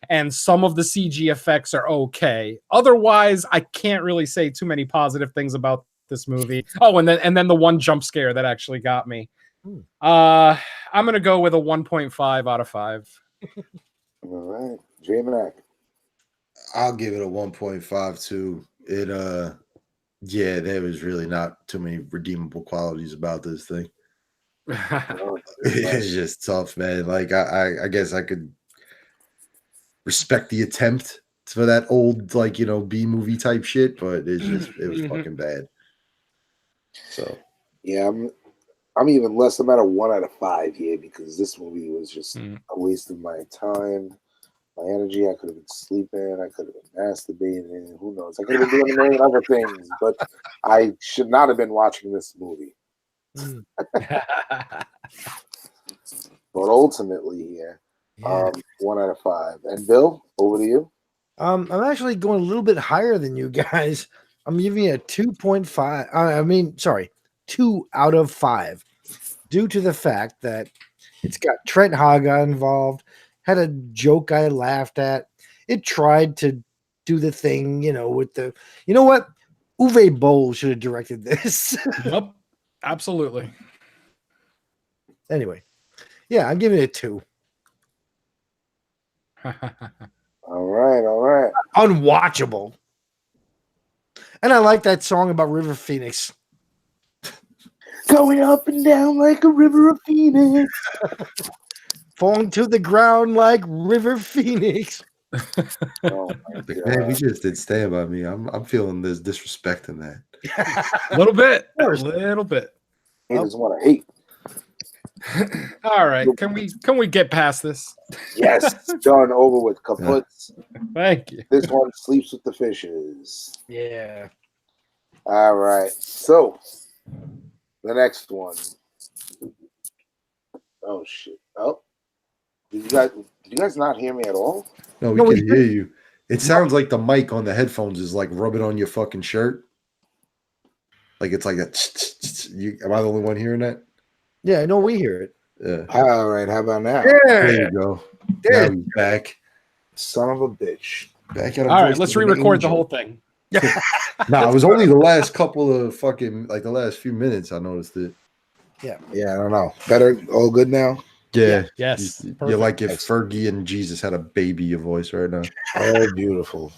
and some of the CG effects are okay. Otherwise, I can't really say too many positive things about this movie. Oh, and then the one jump scare that actually got me. I'm gonna go with a 1.5 out of 5. All right. J-Mac. I'll give it a 1.5 too. Yeah, there was really not too many redeemable qualities about this thing. It's just tough, man. Like I guess I could respect the attempt for that old, like, B movie type shit, but it was fucking bad. So Yeah, I'm even less. I'm at a 1 out of 5 here because this movie was just a waste of my time, my energy. I could have been sleeping. I could have been masturbating. Who knows? I could have been doing a million other things, but I should not have been watching this movie. But ultimately, here, 1 out of 5. And Bill, over to you. I'm actually going a little bit higher than you guys. I'm giving it a 2.5. I mean, sorry, 2 out of 5, due to the fact that it's got Trent Haga involved. Had a joke I laughed at. It tried to do the thing, with the. You know what? Uwe Boll should have directed this. Yep, absolutely. Anyway, yeah, I'm giving it a 2. All right. Unwatchable. And I like that song about River Phoenix. Going up and down like a river of Phoenix. Falling to the ground like River Phoenix. Oh my Man, we God. just did Stand By Me. I'm feeling this disrespect in that. A little bit. A course. little bit. Haters want to hate. All right. Can we get past this? Yes, done over with. Kaputs. Thank you. This one sleeps with the fishes. Yeah. All right. So the next one. Oh shit. Oh. Did you guys not hear me at all? No, we No, we can hear you. It sounds like the mic on the headphones is like rubbing on your fucking shirt. Like it's like that. Am I the only one hearing that? Yeah, I know we hear it. Yeah. All right. How about now? There you go. There. Now he's back. Son of a bitch. Back at All right, let's re-record the whole thing. Nah, it was only the last couple of fucking like the last few minutes I noticed it. Yeah, I don't know. Better. All good now. Yeah. Yes. You're Perfect. like if Fergie and Jesus had a baby your voice right now. Oh, beautiful.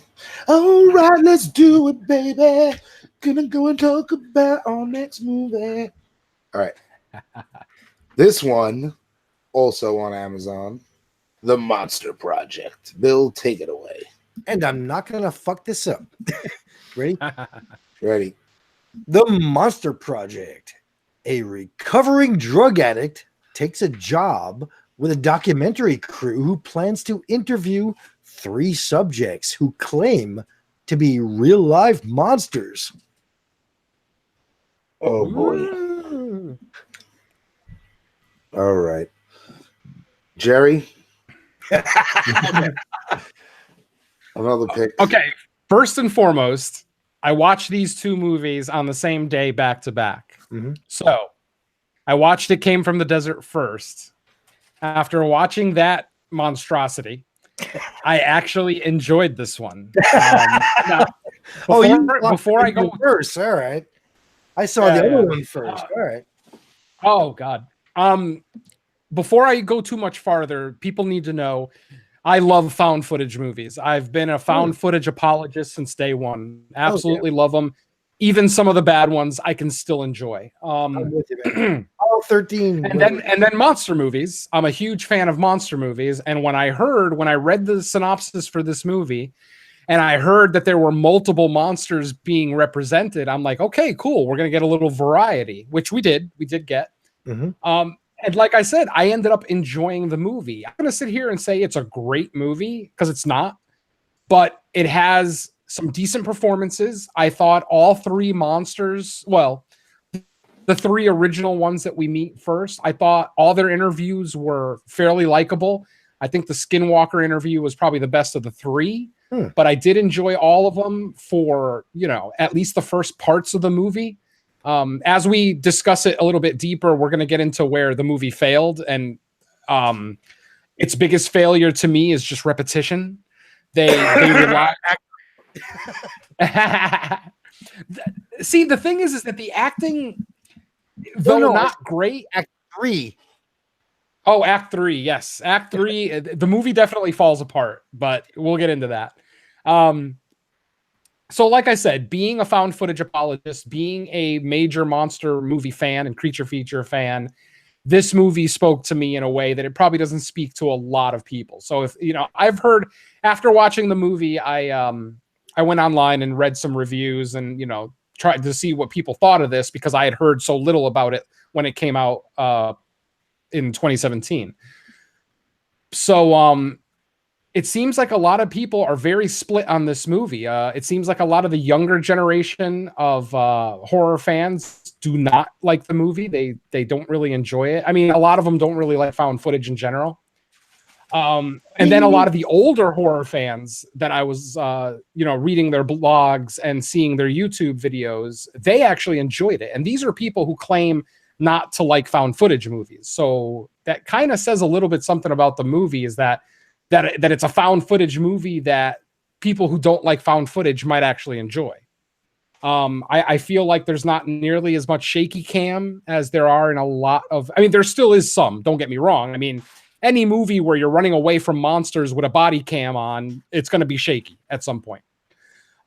All right, let's do it, baby. Gonna go and talk about our next movie. All right. This one, also on Amazon, The Monster Project. Bill, take it away. And I'm not going to fuck this up. Ready? Ready? The Monster Project. A recovering drug addict takes a job with a documentary crew who plans to interview 3 subjects who claim to be real life monsters. Oh, boy. Ooh. All right. Jerry? Another pick. Okay. First and foremost, I watched these 2 movies on the same day back to back. Mhm. So I watched It Came from the Desert first. After watching that monstrosity, I actually enjoyed this one. Now, before I go first. All right. I saw the other one first. All right. Oh God. Before I go too much farther, people need to know I love found footage movies. I've been a found footage apologist since day one. Absolutely love them. Even some of the bad ones I can still enjoy. I'm with you, man. All 13. And then monster movies. I'm a huge fan of monster movies. And when I read the synopsis for this movie, and I heard that there were multiple monsters being represented, I'm like, okay, cool. We're gonna get a little variety, which we did. We did get. Mhm. And like I said, I ended up enjoying the movie. I'm gonna sit here and say it's a great movie because it's not, but it has some decent performances. I thought all 3 monsters, well, the 3 original ones that we meet first, I thought all their interviews were fairly likable. I think the Skinwalker interview was probably the best of the 3, but I did enjoy all of them for, at least the first parts of the movie. As we discuss it a little bit deeper, we're going to get into where the movie failed. And its biggest failure to me is just repetition. They rely. See, the thing is that the acting, though not great. Act 3. Oh, Act 3. Yes. Act 3. The movie definitely falls apart, but we'll get into that. So like I said, being a found footage apologist, being a major monster movie fan and creature feature fan, this movie spoke to me in a way that it probably doesn't speak to a lot of people. So if, I've heard after watching the movie, I went online and read some reviews and, tried to see what people thought of this because I had heard so little about it when it came out in 2017. So it seems like a lot of people are very split on this movie. It seems like a lot of the younger generation of horror fans do not like the movie. They don't really enjoy it. I mean, a lot of them don't really like found footage in general. And then a lot of the older horror fans that I was, reading their blogs and seeing their YouTube videos, they actually enjoyed it. And these are people who claim not to like found footage movies. So that kind of says a little bit something about the movie, is that it's a found footage movie that people who don't like found footage might actually enjoy. I feel like there's not nearly as much shaky cam as there are in a lot of, I mean, there still is some, don't get me wrong. I mean, any movie where you're running away from monsters with a body cam on, it's going to be shaky at some point.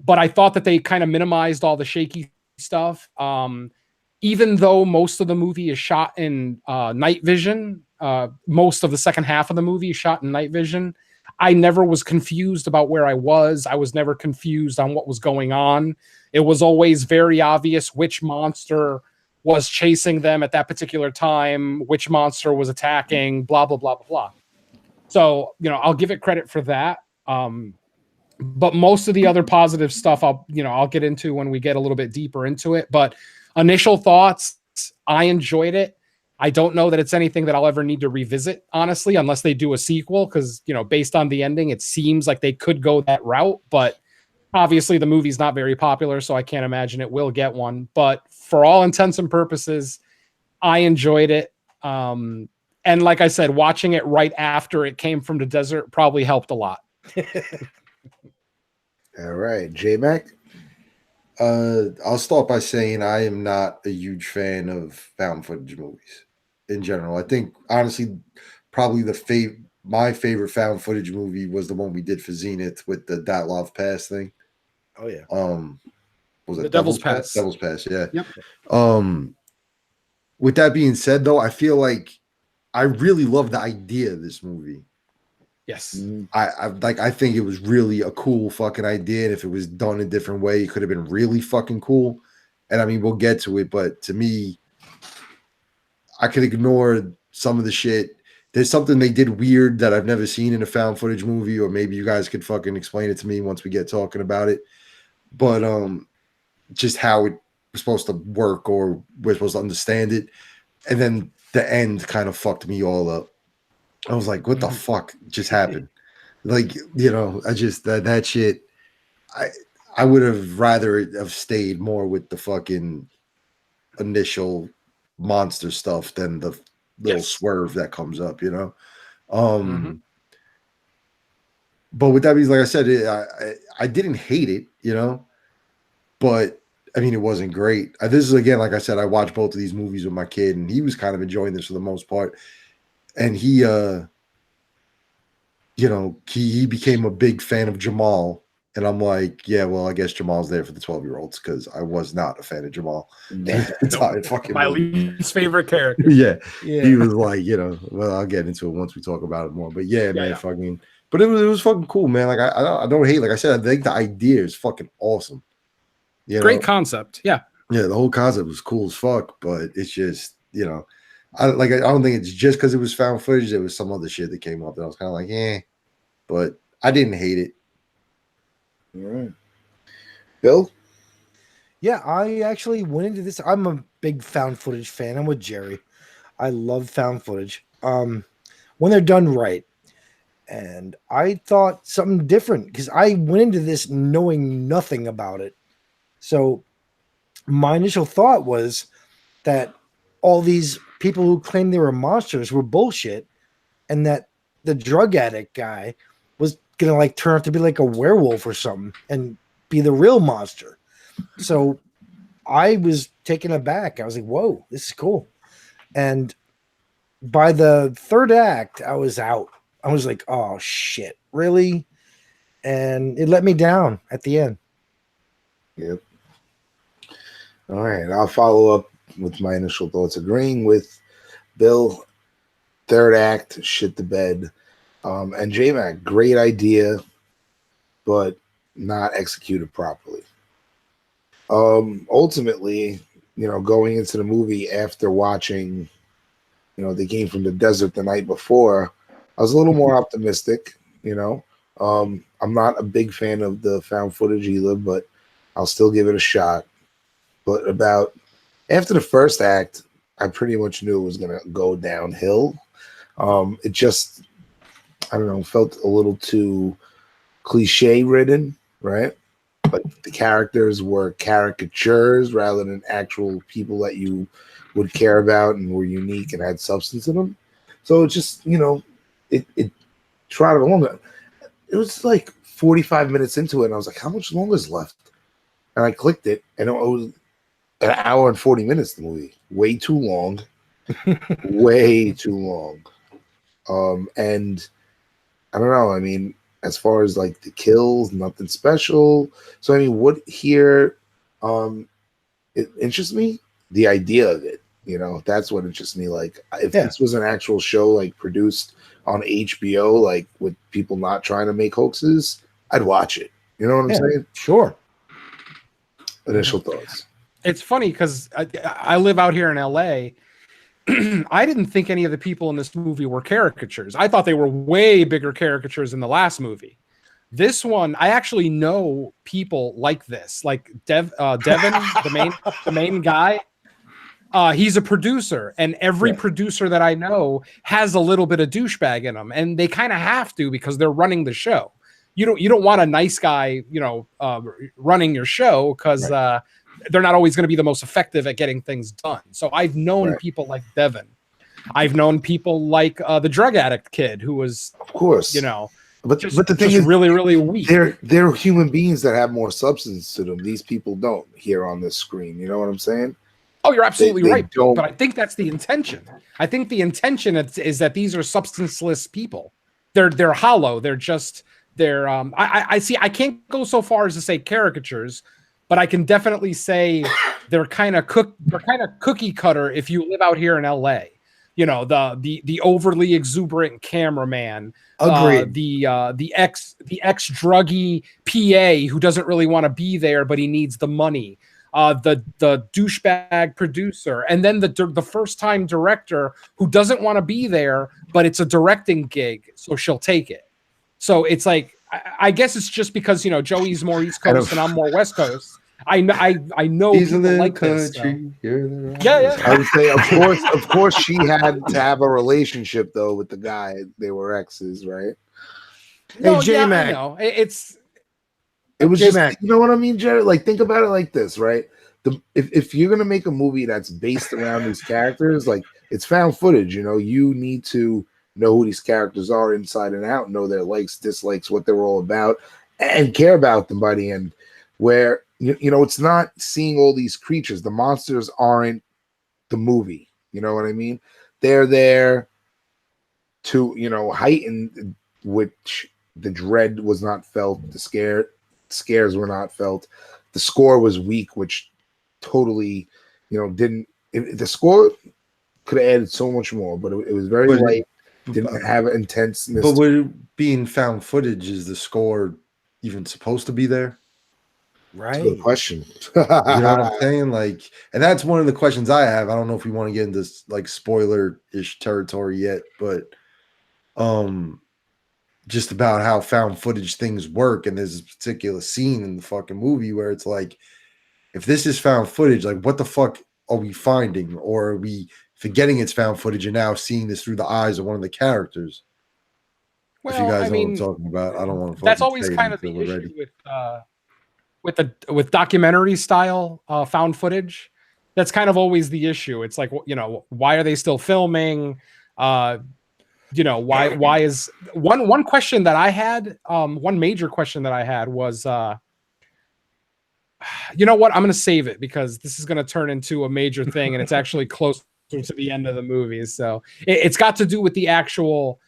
But I thought that they kind of minimized all the shaky stuff. Even though most of the movie is shot in night vision, most of the second half of the movie is shot in night vision, I never was confused about where I was. I was never confused on what was going on. It was always very obvious which monster was chasing them at that particular time, which monster was attacking, blah, blah, blah, blah, blah. So, I'll give it credit for that. But most of the other positive stuff I'll get into when we get a little bit deeper into it. But initial thoughts, I enjoyed it. I don't know that it's anything that I'll ever need to revisit, honestly, unless they do a sequel, because, based on the ending, it seems like they could go that route. But obviously the movie's not very popular, so I can't imagine it will get one. But for all intents and purposes, I enjoyed it. And like I said, watching it right after it came from the desert probably helped a lot. All right, J-Mac? I'll start by saying I am not a huge fan of found footage movies in general. I think, honestly, probably my favorite found footage movie was the one we did for Zenith with the Dyatlov Pass thing. Oh yeah. Was it The Devil's Pass? Devil's Pass, yeah. Yep. With that being said, though, I feel like I really love the idea of this movie. Yes. I think it was really a cool fucking idea. And if it was done a different way, it could have been really fucking cool. And I mean, we'll get to it, but to me, I could ignore some of the shit. There's something they did weird that I've never seen in a found footage movie, or maybe you guys could fucking explain it to me once we get talking about it. But just how it was supposed to work, or we're supposed to understand it. And then the end kind of fucked me all up. I was like, what the fuck just happened? Like, I just, that shit, I would have rather have stayed more with the fucking initial monster stuff than the little swerve that comes up, But with that being, like I said, I didn't hate it, but I mean, it wasn't great. This is, again, like I said, I watched both of these movies with my kid, and he was kind of enjoying this for the most part. And he became a big fan of Jamal. And I'm like, yeah, well, I guess Jamal's there for the 12-year-olds, because I was not a fan of Jamal. My least favorite character. Yeah. He was like, well, I'll get into it once we talk about it more. But man, fucking, but it was fucking cool, man. Like, I don't hate, like I said, I think the idea is fucking awesome. Great concept. Yeah. Yeah, the whole concept was cool as fuck, but it's just, I don't think it's just because it was found footage. There was some other shit that came up that I was kind of like, but I didn't hate it. All right. Bill? Yeah, I actually went into this. I'm a big found footage fan. I'm with Jerry. I love found footage. When they're done right. And I thought something different, because I went into this knowing nothing about it. So my initial thought was that all these people who claimed they were monsters were bullshit, and that the drug addict guy was gonna like turn out to be like a werewolf or something and be the real monster. So I was taken aback. I was like, whoa, this is cool. And by the third act, I was out. I was like, oh shit, really? And it let me down at the end. Yep. All right, I'll follow up with my initial thoughts, agreeing with Bill. Third act, shit the bed. And J-Mac, great idea, but not executed properly. Ultimately, going into the movie after watching, They Came from the Desert the night before, I was a little more optimistic, I'm not a big fan of the found footage either, but I'll still give it a shot. But after the first act, I pretty much knew it was going to go downhill. I don't know, felt a little too cliche ridden, right? Like the characters were caricatures rather than actual people that you would care about and were unique and had substance in them. So it's just, it trotted along. It was like 45 minutes into it, and I was like, how much longer is left? And I clicked it, and it was an hour and 40 minutes, the movie. Way too long. Way too long. And I don't know. I mean, as far as like the kills, nothing special. So I mean, what here it interests me? The idea of it. That's what interests me. Like if this was an actual show like produced on HBO, like with people not trying to make hoaxes, I'd watch it. You know what I'm saying? Sure. Initial thoughts. It's funny because I live out here in LA. I didn't think any of the people in this movie were caricatures. I thought they were way bigger caricatures in the last movie. This one, I actually know people like this, like Devin, the main guy. He's a producer, and every producer that I know has a little bit of douchebag in them, and they kind of have to because they're running the show. You don't want a nice guy, running your show because they're not always going to be the most effective at getting things done. So I've known people like Devin. I've known people like the drug addict kid who was, of course, but the thing is, really, really weak. They're human beings that have more substance to them. These people don't here on this screen. You know what I'm saying? Oh, you're absolutely right. Don't. But I think that's the intention. I think the intention is that these are substanceless people. They're hollow. I see. I can't go so far as to say caricatures, but I can definitely say they're kind of cookie cutter if you live out here in LA. The overly exuberant cameraman, agreed. The ex druggy PA who doesn't really want to be there, but he needs the money. The douchebag producer, and then the first time director who doesn't want to be there, but it's a directing gig, so she'll take it. So it's like, I guess it's just because Joey's more East Coast and I'm more West Coast. I know He's people like this. So. Yeah. I would say, of course, she had to have a relationship though with the guy. They were exes, right? No, hey, J-Mac. It was J-Mac. just, you know what I mean, Jared? Like, think about it like this, right? If you're gonna make a movie that's based around these characters, like it's found footage, you need to know who these characters are inside and out, know their likes, dislikes, what they're all about, and care about them by the end. Where it's not seeing all these creatures. The monsters aren't the movie. You know what I mean? They're there to heighten which the dread was not felt, the scares were not felt. The score was weak, which totally, didn't. The score could have added so much more, but it was very light. Didn't have intenseness. But would it being found footage, is the score even supposed to be there? Right. Good question. You know what I'm saying? Like, and that's one of the questions I have. I don't know if we want to get into like spoiler-ish territory yet, but just about how found footage things work. And there's a particular scene in the fucking movie where it's like, if this is found footage, like what the fuck are we finding? Or are we forgetting it's found footage and now seeing this through the eyes of one of the characters? Well, if you guys know what I'm talking about, I don't want to. That's always kind of the issue with documentary style found footage. That's kind of always the issue. It's like, why are they still filming? Why is one question that I had, one major question that I had was, you know what? I'm going to save it because this is going to turn into a major thing, and it's actually closer to the end of the movie. So it's got to do with the actual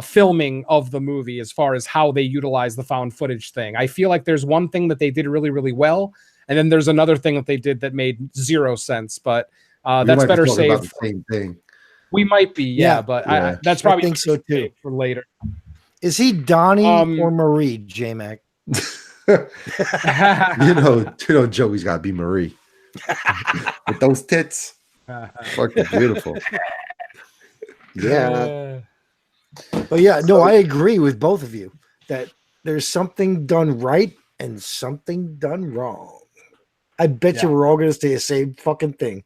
filming of the movie as far as how they utilize the found footage thing. I feel like there's one thing that they did really, really well, and then there's another thing that they did that made zero sense. But that's better saved. The same thing. We might be, but that's probably I think so too for later. Is he Donnie or Marie, J-Mac? Joey's got to be Marie with those tits. Fucking beautiful. Yeah. But I agree with both of you that there's something done right and something done wrong. I bet you we're all going to say the same fucking thing.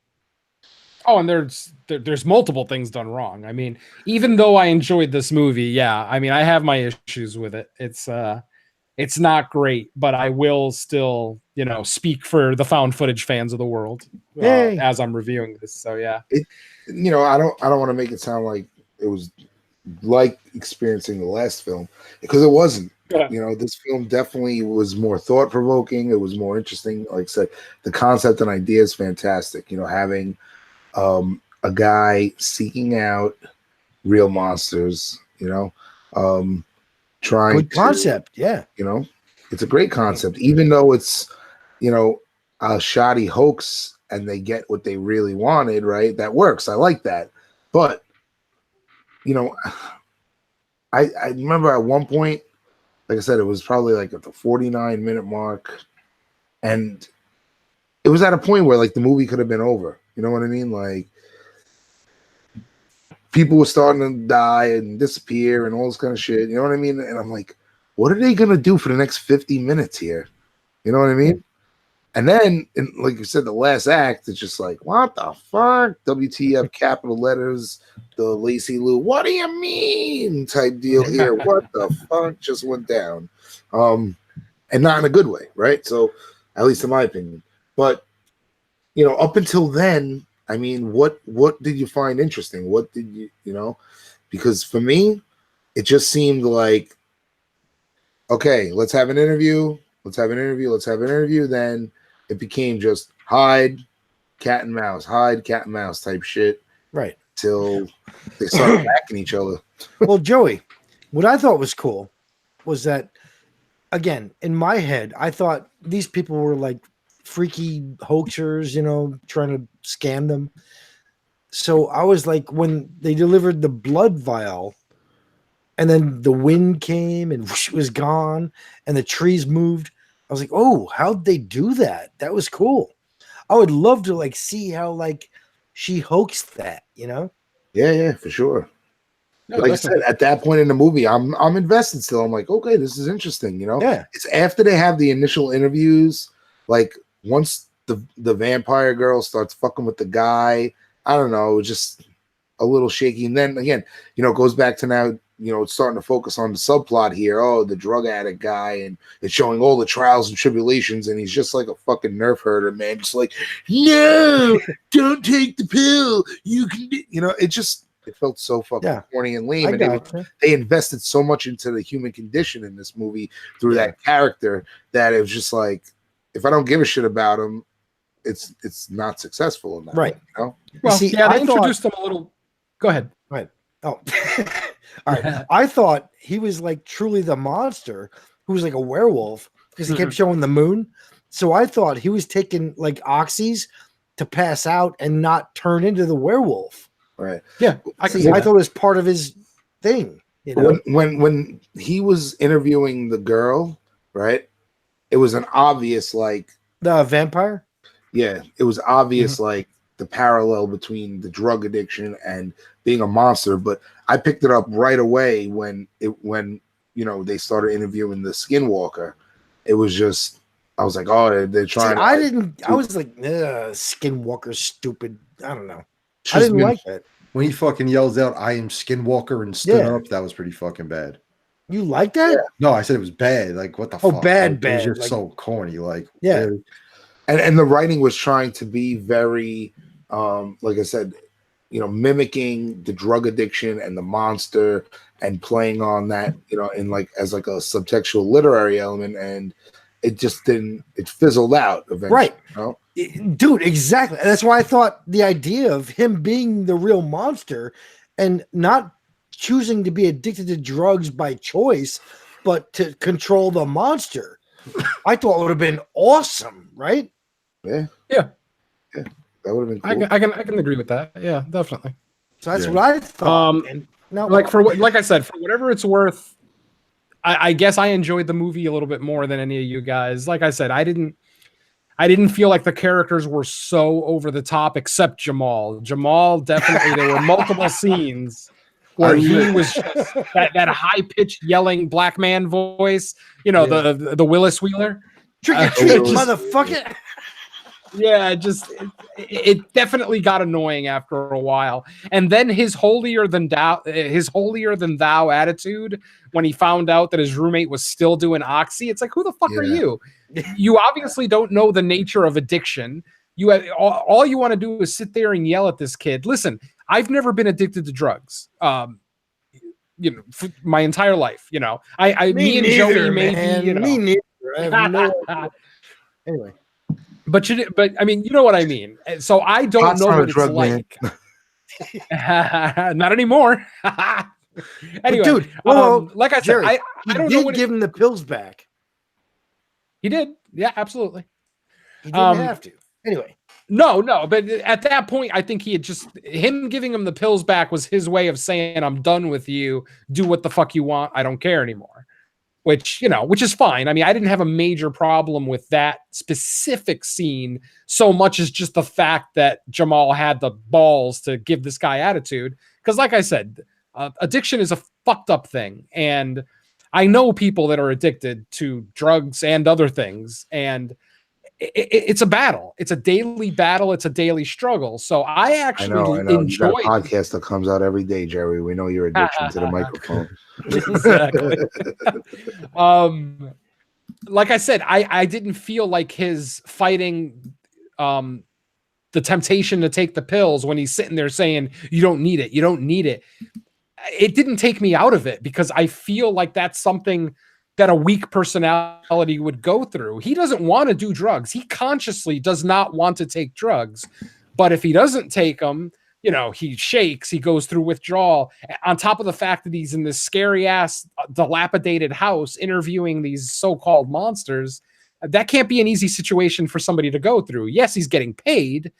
Oh, and there's multiple things done wrong. I mean, even though I enjoyed this movie, yeah, I mean, I have my issues with it. It's not great, but I will still, speak for the found footage fans of the world as I'm reviewing this. So yeah, I don't want to make it sound like it was like experiencing the last film, because it wasn't. Yeah. This film definitely was more thought provoking. It was more interesting. Like I said, the concept and idea is fantastic. Having a guy seeking out real monsters, trying Good concept, yeah. It's a great concept, even though it's, a shoddy hoax and they get what they really wanted, right? That works. I like that. But, I remember at one point, like I said, it was probably like at the 49-minute mark, and it was at a point where like the movie could have been over. You know what I mean? Like, people were starting to die and disappear and all this kind of shit. You know what I mean? And I'm like, what are they going to do for the next 50 minutes here? You know what I mean? And then, like you said, the last act, it's just like, what the fuck? WTF, capital letters, the Lacey Lou, what do you mean type deal here. What the fuck just went down? And not in a good way, right? So, at least in my opinion. But, up until then, I mean, what did you find interesting? What did you, because for me, it just seemed like, okay, let's have an interview. Then it became just hide, cat and mouse type shit. Right. Till they started backing each other. Well, Joey, what I thought was cool was that, again, in my head, I thought these people were like freaky hoaxers, trying to scam them. So I was like, when they delivered the blood vial and then the wind came and whoosh, it was gone and the trees moved, I was like, oh, how'd they do that? That was cool. I would love to like see how like she hoaxed that, Yeah, for sure. No, like I said, at that point in the movie, I'm invested still. I'm like, okay, this is interesting, Yeah. It's after they have the initial interviews, like once the vampire girl starts fucking with the guy, I don't know, just a little shaky. And then again, it goes back to now, it's starting to focus on the subplot here. Oh, the drug addict guy, and it's showing all the trials and tribulations, and he's just like a fucking nerf herder, man. Just like, no, don't take the pill. You can, it felt so fucking corny and lame. And they invested so much into the human condition in this movie through that character that it was just like, if I don't give a shit about him, it's not successful in that right way, Well, see, they introduced him a little. Go ahead. Right. Oh, all right. I thought he was like truly the monster who was like a werewolf because he kept showing the moon. So I thought he was taking like oxys to pass out and not turn into the werewolf. Right. Yeah. I thought it was part of his thing. When he was interviewing the girl, right? It was an obvious like the vampire. Yeah, it was obvious like the parallel between the drug addiction and being a monster, but I picked it up right away when they started interviewing the Skinwalker. It was just, I was like, oh, they're trying. I was like, Skinwalker's stupid. I don't know. I didn't like that. When he fucking yells out, I am Skinwalker and stood up, that was pretty fucking bad. You like that? Yeah. No, I said it was bad. Like, what the fuck? Bad. It was just so corny. Like, yeah. And the writing was trying to be very, like I said, mimicking the drug addiction and the monster and playing on that, in like as like a subtextual literary element, and it just didn't. It fizzled out eventually. Right, dude. Exactly. That's why I thought the idea of him being the real monster and not choosing to be addicted to drugs by choice, but to control the monster, I thought would have been awesome, right? Yeah. That would have been cool. I can agree with that. Yeah, definitely. So that's what I thought. Like I said, for whatever it's worth, I guess I enjoyed the movie a little bit more than any of you guys. Like I said, I didn't feel like the characters were so over the top, except Jamal. Jamal, definitely, there were multiple scenes where he was just that high-pitched yelling black man voice, the Willis Wheeler. Trick or treat, motherfucker. Yeah, it definitely got annoying after a while. And then his holier than thou attitude when he found out that his roommate was still doing oxy. It's like, who the fuck are you? You obviously don't know the nature of addiction. You have, all you want to do is sit there and yell at this kid. Listen, I've never been addicted to drugs. My entire life. Me and Joey maybe. Me neither. I have no idea. Anyway. But I mean, you know what I mean. So I don't know what it's like. Not anymore. Anyway, dude, like I said, Jerry, I don't know what give him the pills back. He did. Yeah, absolutely. He didn't have to. Anyway. No, but at that point, I think him giving him the pills back was his way of saying, I'm done with you. Do what the fuck you want. I don't care anymore. Which is fine. I mean, I didn't have a major problem with that specific scene so much as just the fact that Jamal had the balls to give this guy attitude. Because like I said, addiction is a fucked up thing. And I know people that are addicted to drugs and other things. And it's a battle. It's a daily battle. It's a daily struggle. So I actually enjoy you got a podcast that comes out every day, Jerry. We know your addiction to the microphone. Exactly. Like I said, I didn't feel like his fighting the temptation to take the pills when he's sitting there saying, you don't need it. You don't need it. It didn't take me out of it because I feel like that's something that a weak personality would go through. He doesn't want to do drugs. He consciously does not want to take drugs. But if he doesn't take them, he shakes, he goes through withdrawal. On top of the fact that he's in this scary ass dilapidated house interviewing these so-called monsters, that can't be an easy situation for somebody to go through. Yes, he's getting paid,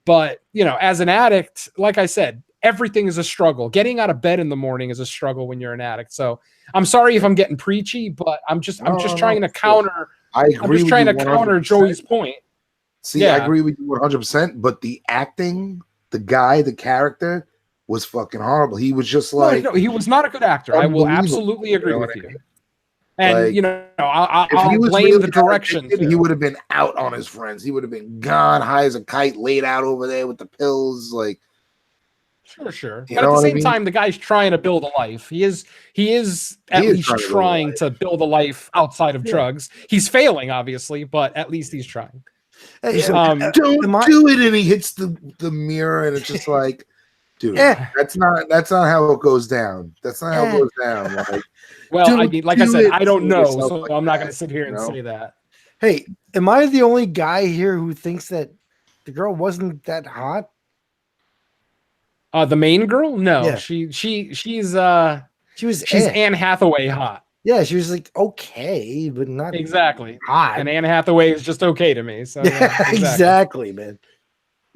but as an addict, like I said, everything is a struggle. Getting out of bed in the morning is a struggle when you're an addict. So I'm sorry if I'm getting preachy, but I'm just trying to counter. I agree. I'm just trying to counter Joey's point. See, I agree with you 100%. But the acting, the character was fucking horrible. He was just like, no, he was not a good actor. I will absolutely agree with you. And I'll blame the direction. He would have been out on his friends. He would have been gone, high as a kite, laid out over there with the pills, like. Sure. But at the same time, the guy's trying to build a life. He is at least trying to build a life outside of drugs. He's failing, obviously, but at least he's trying. Hey, don't do it, and he hits the mirror, and it's just like, dude, that's not how it goes down. That's not how it goes down. Like, well, I mean, like I said, I don't know, so I'm not going to sit here and say that. Hey, am I the only guy here who thinks that the girl wasn't that hot? The main girl? No, yeah. she's Anne Hathaway hot. Yeah, she was like okay, but not exactly hot. And Anne Hathaway is just okay to me. So yeah, exactly, man.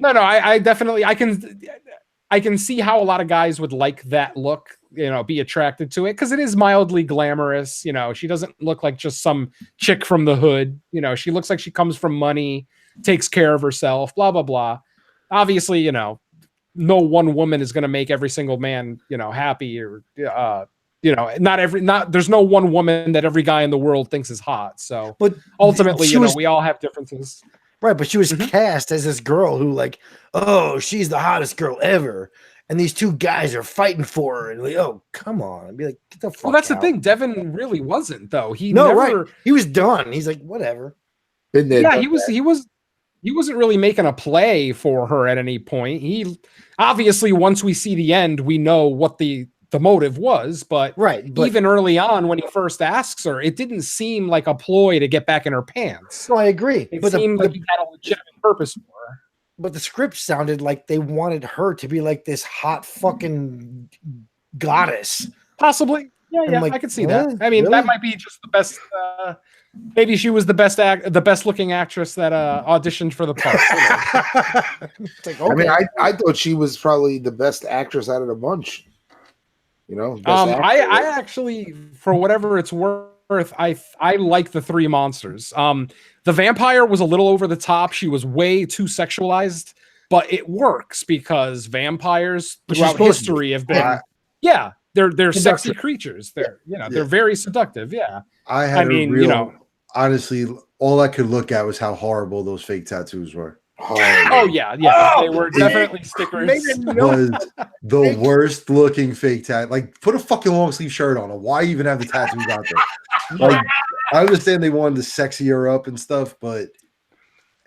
No, I definitely I can see how a lot of guys would like that look, be attracted to it because it is mildly glamorous. She doesn't look like just some chick from the hood. She looks like she comes from money, takes care of herself, blah blah blah. Obviously, no one woman is going to make every single man, happy or, there's no one woman that every guy in the world thinks is hot. So, but ultimately, we all have differences. Right. But she was cast as this girl who she's the hottest girl ever. And these two guys are fighting for her. And oh, come on. I'd be like, get the fuck Well, that's out. The thing. Devin really wasn't though. He was done. He's like, whatever. Yeah, he wasn't really making a play for her at any point. He obviously, once we see the end, we know what the motive was. But even early on, when he first asks her, it didn't seem like a ploy to get back in her pants. No, I agree. It seemed like he had a legitimate purpose for her. But the script sounded like they wanted her to be like this hot fucking goddess. Possibly. Yeah, I could see that. I mean, that might be just the best. Maybe she was the best looking actress that auditioned for the part. Like, okay. I mean, I thought she was probably the best actress out of the bunch. I actually, for whatever it's worth, I like the three monsters. The vampire was a little over the top. She was way too sexualized, but it works because vampires throughout history have been, they're sexy creatures. They're very seductive. Yeah. Honestly, all I could look at was how horrible those fake tattoos were. Oh yeah, they were definitely stickers. Was the worst looking fake tattoo. Like, put a fucking long sleeve shirt on. Why even have the tattoos out there? Like, I understand they wanted to sexy her up and stuff, but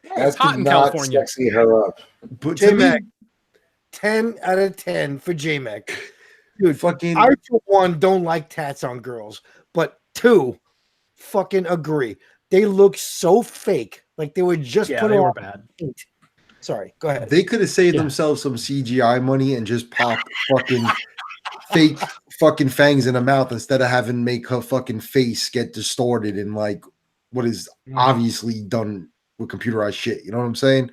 It's hot in California. Sexy her up. But to me, 10 out of 10 for J-Mac. Dude, fucking, I for one don't like tats on girls, but two, fucking agree. They look so fake, like they were just put they on were bad. paint. Sorry, go ahead. they could have saved themselves some CGI money and just popped fucking fake fucking fangs in her mouth instead of having make her fucking face get distorted and like what is obviously done with computerized shit. You know what I'm saying?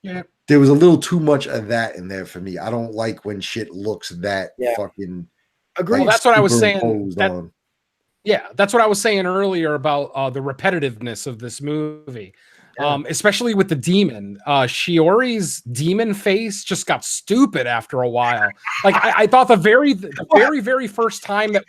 Yeah. There was a little too much of that in there for me. I don't like when shit looks that fucking. Agreed. Well, that's what I was saying. That's what I was saying earlier about the repetitiveness of this movie. Especially with the demon. Shiori's demon face just got stupid after a while. Like I thought the very first time that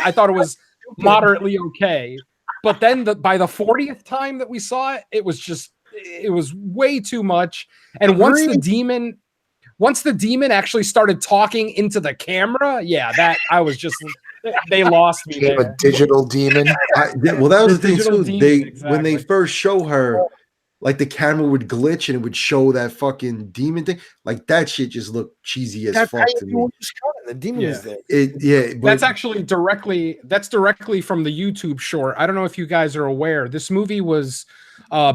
I thought it was moderately okay. But then by the 40th time that we saw it, it was way too much. And once the demon actually started talking into the camera, that I was just they lost me there. A digital demon. Well, that was the thing too. Demon, when they first show her, like the camera would glitch and it would show that fucking demon thing. Like that shit just looked cheesy as fuck to me. The demon is there. That's actually directly from the YouTube short. I don't know if you guys are aware. This movie was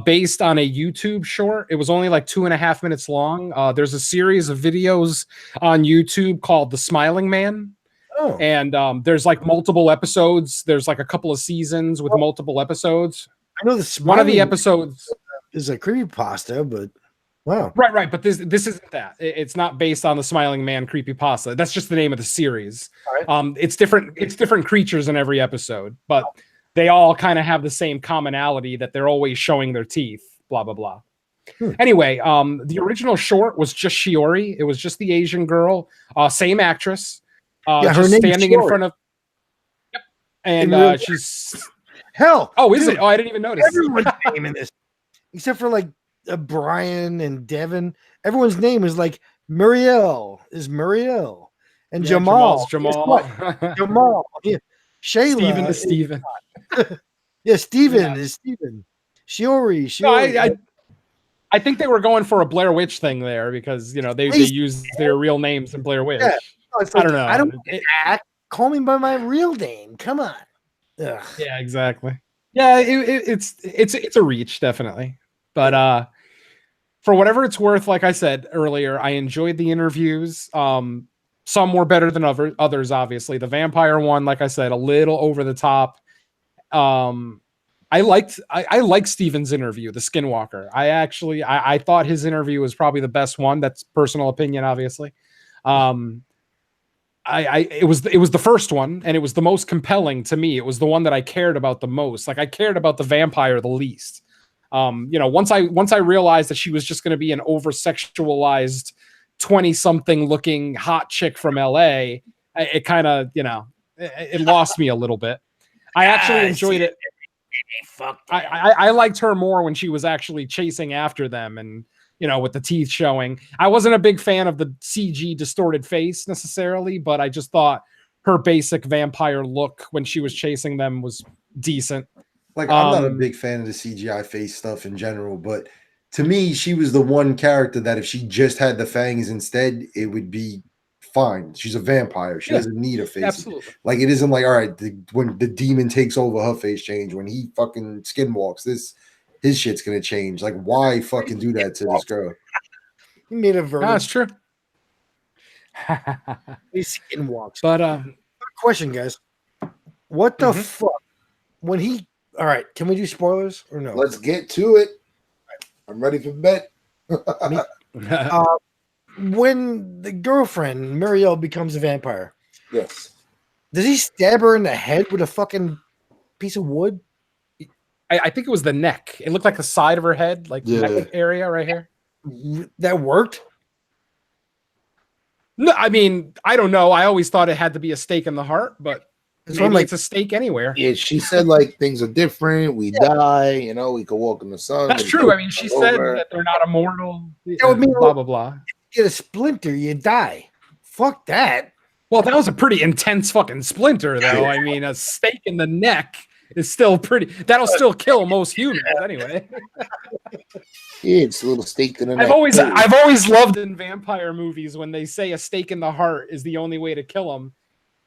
based on a YouTube short. It was only like 2.5 minutes long. There's a series of videos on YouTube called The Smiling Man. Oh. And there's like multiple episodes. There's like a couple of seasons with multiple episodes. I know the one of the episodes is a creepypasta, but wow. Right. But this isn't that. It's not based on the Smiling Man creepypasta. That's just the name of the series. Right. It's different creatures in every episode, but they all kind of have the same commonality that they're always showing their teeth, blah, blah, blah. Anyway, the original short was just Shiori. It was just the Asian girl, same actress, just standing in front of. Yep. And she's. Hell. Oh, is it? Oh, I didn't even notice. Everyone's name in this, except for like Brian and Devin. Everyone's name is like Muriel is Muriel, and Jamal. Jamal. Jamal. Yeah. Shayla. Steven is Steven. Yeah, Steven is Steven. Shiori. No, I think they were going for a Blair Witch thing there because they used their real names in Blair Witch. Yeah. I don't know. I don't act. Call me by my real name. Come on. Ugh. Yeah, exactly. Yeah, it's a reach, definitely. But for whatever it's worth, like I said earlier, I enjoyed the interviews. Some were better than others, obviously. The vampire one, like I said, a little over the top. I liked Steven's interview, the Skinwalker. I thought his interview was probably the best one. That's personal opinion, obviously. It was the first one, and it was the most compelling to me. It was the one that I cared about the most. Like I cared about the vampire the least. Once I realized that she was just going to be an over-sexualized 20-something looking hot chick from LA, it kind of, it lost me a little bit. I actually enjoyed it. I liked her more when she was actually chasing after them and, with the teeth showing. I wasn't a big fan of the CG distorted face necessarily, but I just thought her basic vampire look when she was chasing them was decent. Like, I'm not a big fan of the CGI face stuff in general, but to me, she was the one character that if she just had the fangs instead, it would be fine. She's a vampire. She doesn't need a face. Absolutely. Like, it isn't like, all right, when the demon takes over, her face change. When he fucking skinwalks, his shit's gonna change. Like, why fucking do that to this girl? He made a version. That's true. He skinwalks. But question, guys. What the fuck? When he all right, can we do spoilers or no? Let's get to it. I'm ready for bed. When the girlfriend Muriel becomes a vampire, yes, does he stab her in the head with a fucking piece of wood? I think it was the neck. It looked like the side of her head, like the neck area right here. That worked? No, I mean, I don't know. I always thought it had to be a stake in the heart, but So I'm Maybe like, it's a steak anywhere. Yeah, she said like things are different. We die, you know. We could walk in the sun. That's we true. could I mean, she go said over. that they're not immortal. would mean- Blah blah blah. get a splinter, you die. Fuck that. Well, that was a pretty intense fucking splinter, though. I mean, a stake in the neck is still pretty. That'll still kill most humans, anyway. Yeah, it's a little stake in the neck. I've always loved in vampire movies when they say a stake in the heart is the only way to kill them,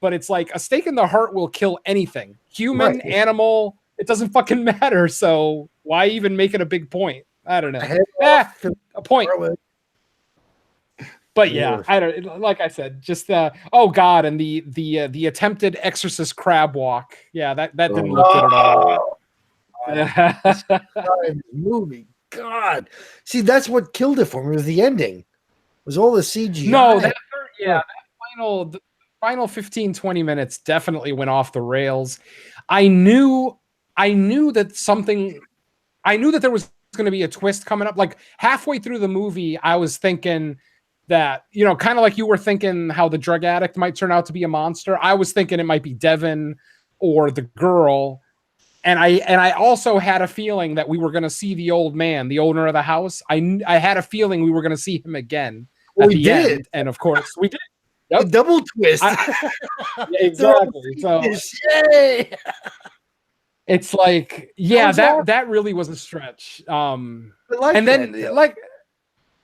but it's like a stake in the heart will kill anything, human, Right. animal. It doesn't fucking matter. So why even make it a big point? I don't know. I had A point. But yeah, I don't. Like I said, just oh god, and the attempted exorcist crab walk. Yeah, that didn't look good at all. Movie. God. See, that's what killed it for me was the ending. Was all the CGI. No, that final 15, 20 minutes definitely went off the rails. I knew that there was going to be a twist coming up. Like halfway through the movie, I was thinking that, you know, kind of like you were thinking how the drug addict might turn out to be a monster. I was thinking it might be Devin or the girl. And I also had a feeling that we were going to see the old man, the owner of the house. I had a feeling we were going to see him again at We the did. end. And of course we did. A double twist. Yeah, exactly. So Yay. it's like, yeah, was awesome. that really was a stretch. I like And then that. like,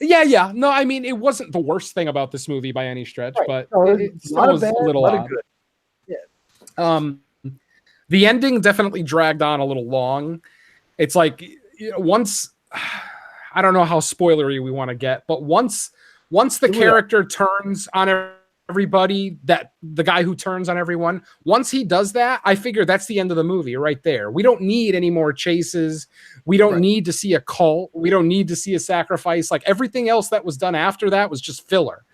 yeah. No, I mean, it wasn't the worst thing about this movie by any stretch, Right. but No, it it's still not was bad, a little not a odd. good. The ending definitely dragged on a little long. It's like, you know, once I don't know how spoilery we want to get, but once the character turns on everybody, that the guy who turns on everyone, once he does that, I figure that's the end of the movie right there. We don't need any more chases. We don't need to see a cult. We don't need to see a sacrifice. Like everything else that was done after that was just filler.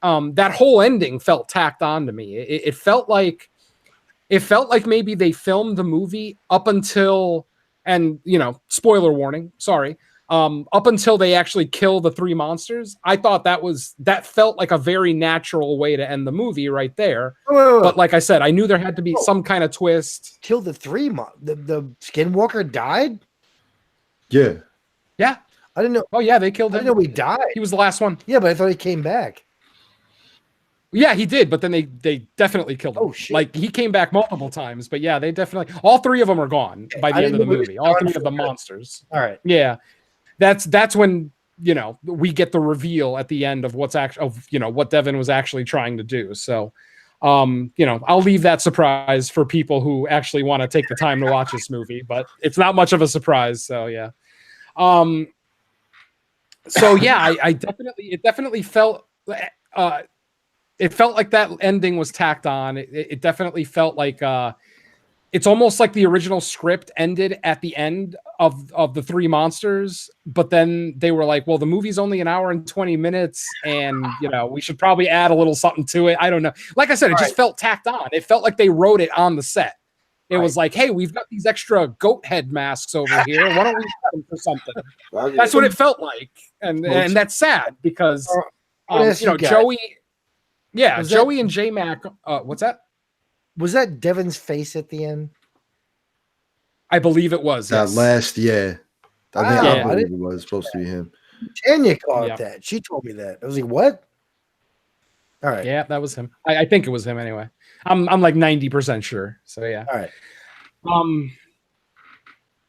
That whole ending felt tacked on to me. It felt like maybe they filmed the movie up until, and you know, spoiler warning, sorry, up until they actually kill the three monsters. I thought that felt like a very natural way to end the movie right there. Wait. But like I said, I knew there had to be some kind of twist. Till the 3 months. The Skinwalker died? Yeah. Yeah. I didn't know. Oh yeah, they killed I him. didn't know he died. He was the last one. Yeah, but I thought he came back. Yeah, he did, but then they definitely killed him. Oh, shit. Like he came back multiple times, but yeah, they definitely all three of them are gone by the I end of the didn't know he movie. was All done three for of the good. monsters. All right. Yeah. That's when, you know, we get the reveal at the end of what Devin was actually trying to do. So you know, I'll leave that surprise for people who actually want to take the time to watch this movie, but it's not much of a surprise. So yeah. So yeah, it definitely felt it felt like that ending was tacked on. It definitely felt like it's almost like the original script ended at the end of the three monsters, but then they were like, well, the movie's only an hour and 20 minutes and, you know, we should probably add a little something to it. I don't know. Like I said, it just felt tacked on. It felt like they wrote it on the set. It was like, hey, we've got these extra goat head masks over here. Why don't we use them for something? That's what it felt like. And that's sad because, you know, Joey. Yeah, Joey and J-Mac. What's that? Was that Devin's face at the end? I believe it was. That Yes. last, yeah. I Yeah. believe it was supposed to be him. Tanya called that. She told me that. I was like, what? All right. Yeah, that was him. I think it was him anyway. I'm like 90% sure. So yeah. All right.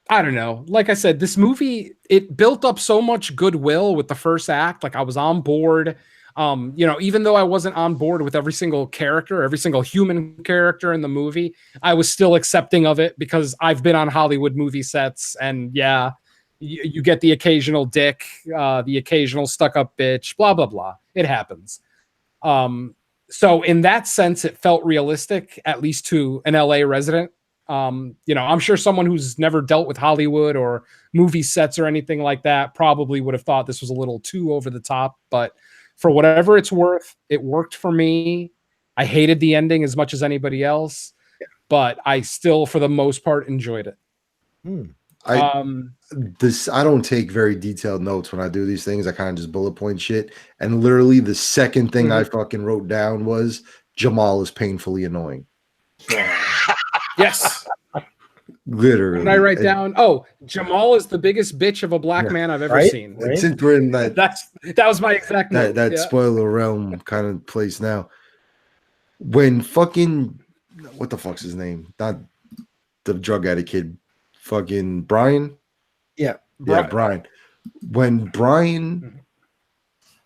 I don't know. Like I said, this movie, it built up so much goodwill with the first act. Like I was on board. You know, even though I wasn't on board with every single character, every single human character in the movie, I was still accepting of it because I've been on Hollywood movie sets and yeah, you get the occasional dick, the occasional stuck up bitch, blah, blah, blah. It happens. So in that sense, it felt realistic, at least to an LA resident. You know, I'm sure someone who's never dealt with Hollywood or movie sets or anything like that probably would have thought this was a little too over the top, but for whatever it's worth, it worked for me. I hated the ending as much as anybody else, but I still, for the most part, enjoyed it. I don't take very detailed notes when I do these things. I kind of just bullet point shit. And literally the second thing I fucking wrote down was Jamal is painfully annoying. Yes. Literally. And I write down, Jamal is the biggest bitch of a black man I've ever seen. And since we're in that that was my exact note. that spoiler realm kind of place now, when fucking what the fuck's his name? Not the drug addict kid, fucking Brian. Yeah, Brian. When Brian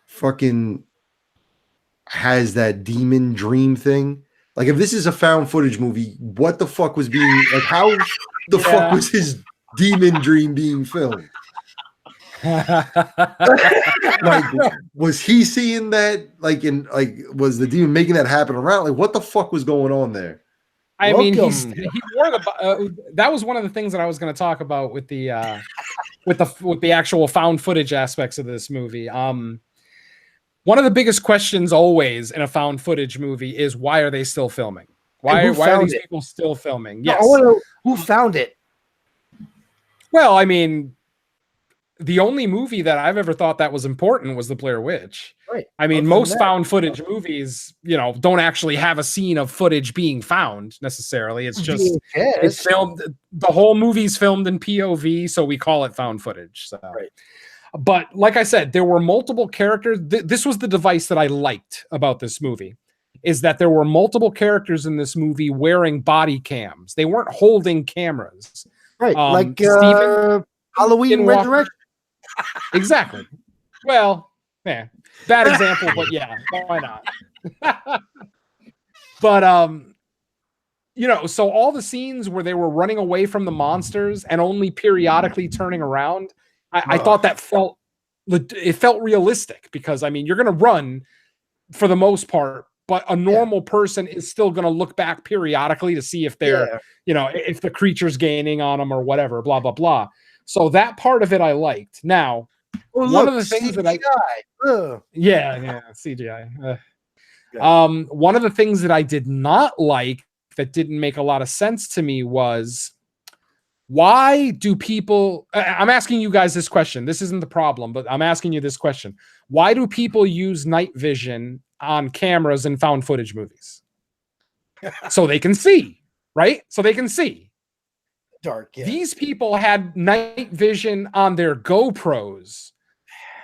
fucking has that demon dream thing, like if this is a found footage movie, what the fuck was being like? How the fuck was his demon dream being filmed? Like, was he seeing that? Like, was the demon making that happen around? Like, what the fuck was going on there? I mean, he wore the. That was one of the things that I was going to talk about with the with the actual found footage aspects of this movie. One of the biggest questions always in a found footage movie is why are they still filming? Why are these people still filming? Yes. I want to know who found it. Well, I mean, the only movie that I've ever thought that was important was The Blair Witch. Right. I mean, most found footage movies, don't actually have a scene of footage being found necessarily. It's just it's filmed. The whole movie's filmed in POV, so we call it found footage. So. Right. But like I said, there were multiple characters. This was the device that I liked about this movie, is that there were multiple characters in this movie wearing body cams. They weren't holding cameras. Right, like Halloween Resurrection. Exactly. Well, bad example, but yeah, why not? But so all the scenes where they were running away from the monsters and only periodically turning around, I thought that felt realistic, because I mean, you're going to run for the most part, but a normal person is still going to look back periodically to see if they're, if the creature's gaining on them or whatever, blah, blah, blah. So that part of it I liked. Now, one of the things CGI. that CGI. One of the things that I did not like, that didn't make a lot of sense to me, was why do people, I'm asking you guys this question. This isn't the problem, but I'm asking you this question. Why do people use night vision on cameras in found footage movies? So they can see, right? So they can see. Dark. Yeah. These people had night vision on their GoPros.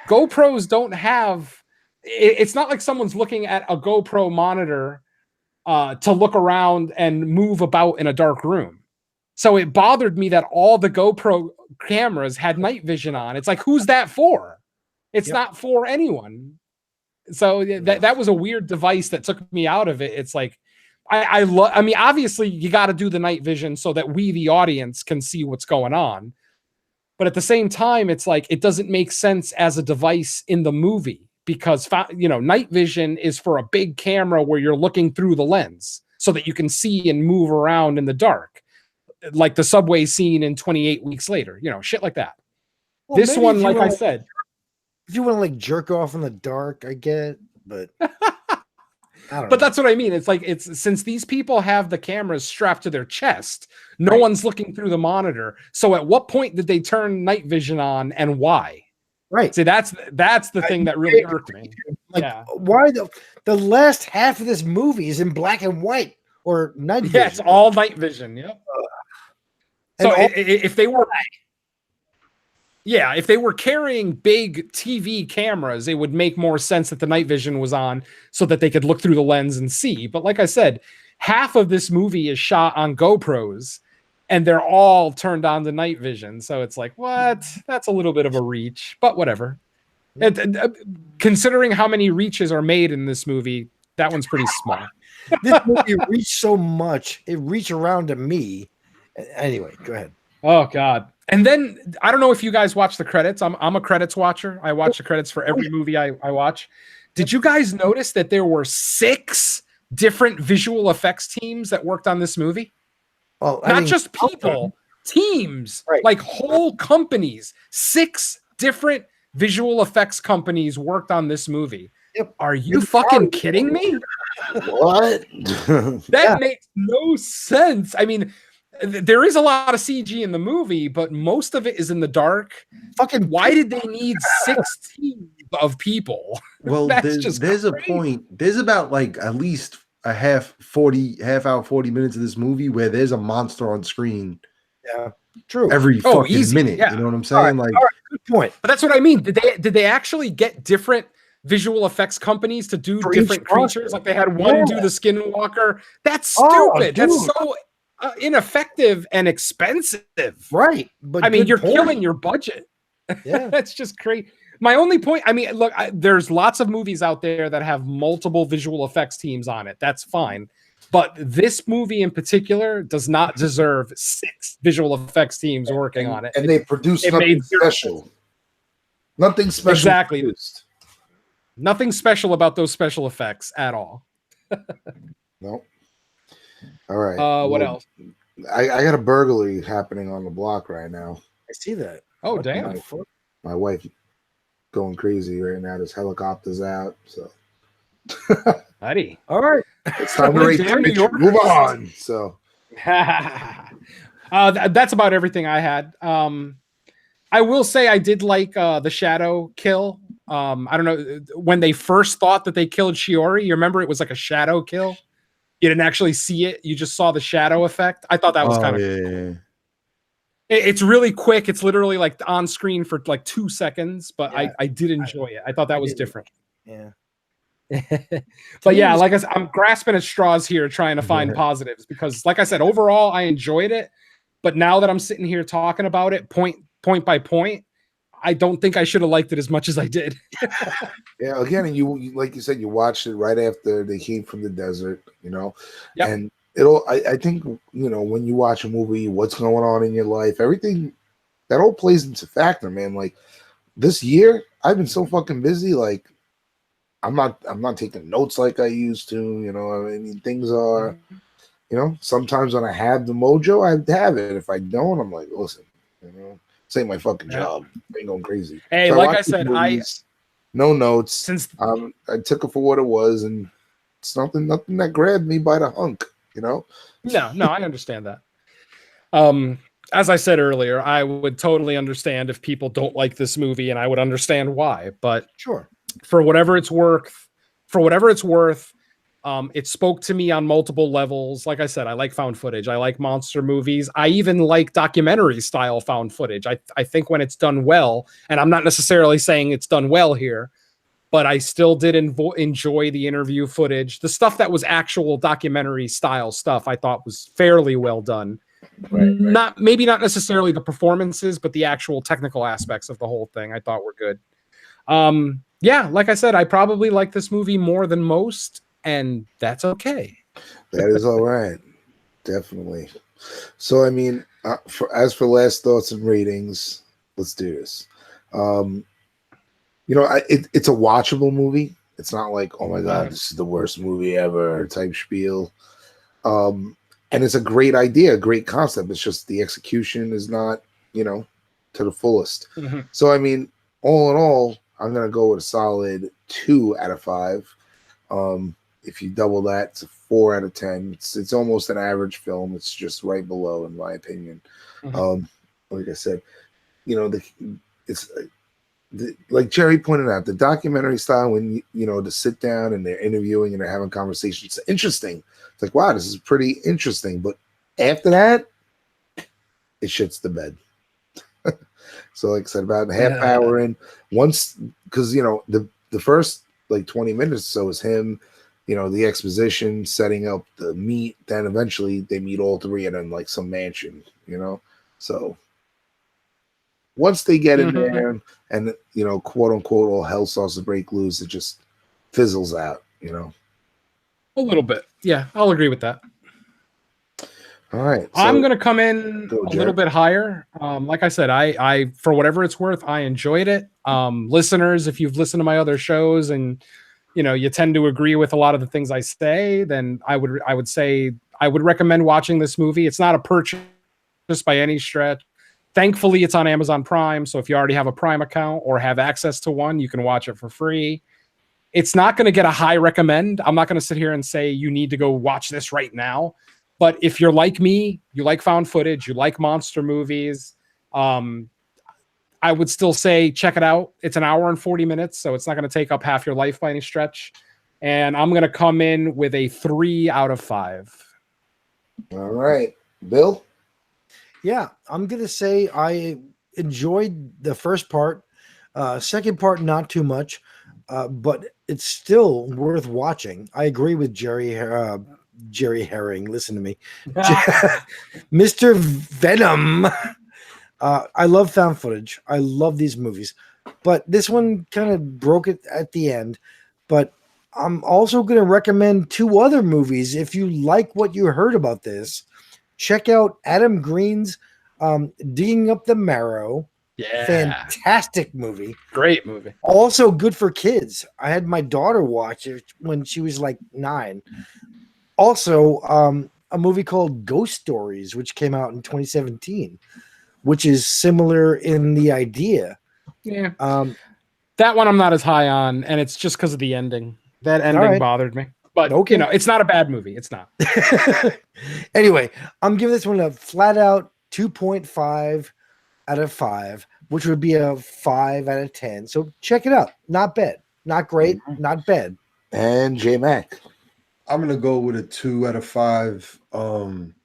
GoPros don't have, it's not like someone's looking at a GoPro monitor to look around and move about in a dark room. So it bothered me that all the GoPro cameras had night vision on. It's like, who's that for? It's not for anyone. So that was a weird device that took me out of it. It's like, I mean, obviously you got to do the night vision so that we, the audience, can see what's going on. But at the same time, it's like, it doesn't make sense as a device in the movie, because, night vision is for a big camera where you're looking through the lens so that you can see and move around in the dark, like the subway scene in 28 Weeks Later, shit like that. Well, this one, like I said, if you want to like jerk off in the dark, I get, but I don't know. But that's what I mean. It's like, since these people have the cameras strapped to their chest, no one's looking through the monitor. So at what point did they turn night vision on, and why? Right. See, that's the thing that really irked me. Like, why the last half of this movie is in black and white or night vision? Yeah, it's all night vision. Yep. So if they were, if they were carrying big TV cameras, it would make more sense that the night vision was on so that they could look through the lens and see. But like I said, half of this movie is shot on GoPros, and they're all turned on to night vision. So it's like, what? That's a little bit of a reach, but whatever. Considering how many reaches are made in this movie, that one's pretty small. This movie reached so much, it reached around to me. Anyway, go ahead. Oh God. And then I don't know if you guys watch the credits. I'm a credits watcher. I watch the credits for every movie I watch. Did you guys notice that there were 6 different visual effects teams that worked on this movie? Oh, not just people, teams, like whole companies. 6 different visual effects companies worked on this movie. Yep. Are you fucking kidding me? What? That makes no sense. I mean, there is a lot of CG in the movie, but most of it is in the dark. Fucking why did they need 6 teams of people? Well, there's a point. There's about like at least a half hour, 40 minutes of this movie where there's a monster on screen Yeah, true. every Oh, fucking easy, minute. yeah. You know what I'm saying? Like, All right, good point. But that's what I mean. Did they actually get different visual effects companies to do For each different monster. creatures? Like they had one Yeah. do the skinwalker. That's Oh, stupid. That's dude. so ineffective and expensive. Right, but I mean, good you're point. killing your budget. Yeah, That's just crazy. My only point, I mean, look, there's lots of movies out there that have multiple visual effects teams on it. That's fine. But this movie in particular does not deserve 6 visual effects teams working on it. And they produced it nothing made zero special. Nothing special. Exactly. Produced. Nothing special about those special effects at all. No. All right. What Well, else? I got a burglary happening on the block right now. I see that. Oh, What the damn. fuck? My wife going crazy right now. There's helicopters out, so Buddy. All right. it's time to rate Damn New temperature. Yorkers. Move on. So That's about everything I had. I will say I did like the shadow kill. I don't know when they first thought that they killed Shiori. You remember it was like a shadow kill. You didn't actually see it. You just saw the shadow effect. I thought that was kind of. yeah. It's really quick. It's literally like on screen for like 2 seconds, but Yeah. I did enjoy it. I thought that was didn't. different. Yeah. But yeah, like I said, I'm grasping at straws here trying to find positives because, like I said, overall I enjoyed it. But now that I'm sitting here talking about it point by point, I don't think I should have liked it as much as I did. yeah, again, and you like you said, you watched it right after they came from the desert, you know, Yep. and I think, you know, when you watch a movie, what's going on in your life, everything that all plays into factor, man. Like this year, I've been so fucking busy. Like I'm not taking notes like I used to, you know. I mean, things are, you know, sometimes when I have the mojo, I have it. If I don't, I'm like, listen, you know, this ain't my fucking job. I ain't going crazy. Hey, So like I watch these said, movies, no notes. since I took it for what it was, and it's nothing that grabbed me by the hunk, you know. no, I understand that. As I said earlier, I would totally understand if people don't like this movie, and I would understand why. But Sure. for whatever it's worth, it spoke to me on multiple levels. Like I said, I like found footage. I like monster movies. I even like documentary style found footage. I think when it's done well, and I'm not necessarily saying it's done well here, but I still did enjoy the interview footage. The stuff that was actual documentary style stuff I thought was fairly well done. Right. Not necessarily the performances, but the actual technical aspects of the whole thing I thought were good. Yeah, like I said, I probably like this movie more than most, and that's okay. That is all right, definitely. So, I mean, as for last thoughts and ratings, let's do this. You know, it's a watchable movie. It's not like, oh my god, this is the worst movie ever type spiel. And it's a great idea, a great concept. It's just the execution is not, you know, to the fullest. Mhm. So, I mean, all in all, I'm gonna go with a solid 2 out of 5. If you double that, it's a 4 out of 10. It's almost an average film. It's just right below, in my opinion. Like I said, you know, like Jerry pointed out, the documentary style, when you know, to sit down and they're interviewing and they're having conversations, it's interesting. It's like, wow, this is pretty interesting. But after that, it shits the bed. So, like I said, about a half hour in, once, because you know, the first like 20 minutes or so is him, you know, the exposition, setting up the meet. Then eventually they meet all three in like some mansion, you know. So once they get in there and, you know, quote unquote, all hell starts to break loose, it just fizzles out, you know. A little bit. Yeah, I'll agree with that. All right. So, I'm going to come in Go, a Jared. little bit higher. Like I said, I for whatever it's worth, I enjoyed it. Listeners, if you've listened to my other shows and, you know, you tend to agree with a lot of the things I say, then I would say I would recommend watching this movie. It's not a purchase by any stretch. Thankfully, it's on Amazon Prime. So if you already have a Prime account or have access to one, you can watch it for free. It's not going to get a high recommend. I'm not going to sit here and say you need to go watch this right now. But if you're like me, you like found footage, you like monster movies, I would still say check it out. It's an hour and 40 minutes, so it's not going to take up half your life by any stretch. and I'm gonna come in with a 3 out of 5. All right, Bill. Yeah, I'm gonna say I enjoyed the first part. Second part, not too much, but it's still worth watching. I agree with Jerry Herring. Listen to me, Mr. Venom. I love found footage. I love these movies, but this one kind of broke it at the end. But I'm also going to recommend 2 other movies. If you like what you heard about this, check out Adam Green's Digging Up the Marrow. Yeah, Fantastic movie. great movie. Also good for kids. I had my daughter watch it when she was like 9. Also, a movie called Ghost Stories, which came out in 2017, which is similar in the idea. Yeah. That one I'm not as high on, and it's just because of the ending. That ending bothered me. But Okay. it's not a bad movie. It's not. Anyway, I'm giving this one a flat out 2.5 out of 5, which would be a 5 out of 10. So check it out. Not bad. Not great. Not bad. And J Mac. I'm gonna go with a 2 out of 5.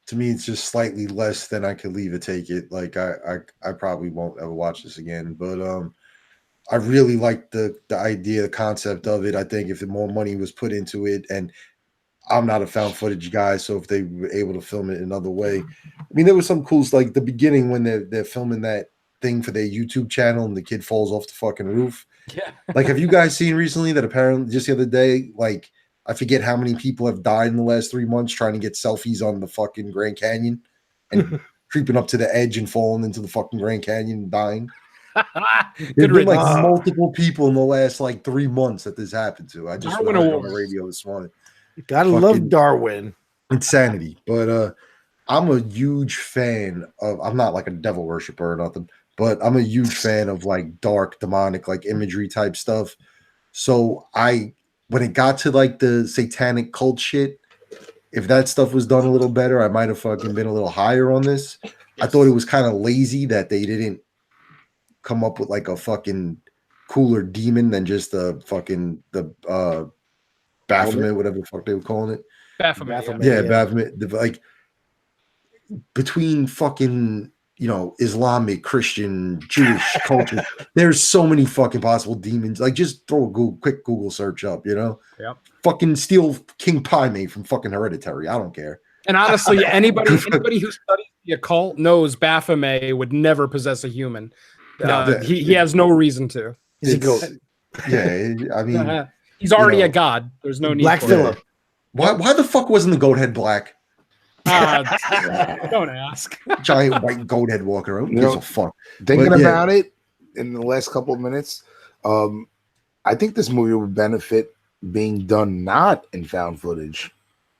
To me, it's just slightly less than I could leave it, take it. Like I probably won't ever watch this again. But I really like the idea, the concept of it. I think if more money was put into it, and I'm not a found footage guy, so if they were able to film it another way, I mean, there was some cool, like the beginning when they're filming that thing for their YouTube channel and the kid falls off the fucking roof. Yeah. Like, have you guys seen recently that apparently just the other day, like, I forget how many people have died in the last 3 months trying to get selfies on the fucking Grand Canyon and creeping up to the edge and falling into the fucking Grand Canyon and dying. There's been like multiple people in the last like 3 months that this happened to. I just heard on the radio this morning. Gotta love Darwin. Insanity. But I'm a huge fan of, I'm not like a devil worshiper or nothing, but I'm a huge fan of like dark, demonic, like imagery type stuff. So when it got to like the satanic cult shit, if that stuff was done a little better, I might have fucking been a little higher on this. I thought it was kind of lazy that they didn't come up with like a fucking cooler demon than just the Baphomet, whatever the fuck they were calling it. Baphomet. Yeah, Baphomet. Like between fucking, Islamic, Christian, Jewish culture, there's so many fucking possible demons. Like, just throw a quick Google search up, Yep. Fucking steal King Pyme from fucking Hereditary. I don't care. And honestly, anybody who studies the occult knows Baphomet would never possess a human. He has no reason to. He's a goat. Yeah, I mean, he's already a god. There's no need Black for Phillip. Why the fuck wasn't the goat head black? Don't ask. Giant white goat head walking around. Who gives a fuck? Thinking about it in the last couple of minutes, I think this movie would benefit being done not in found footage.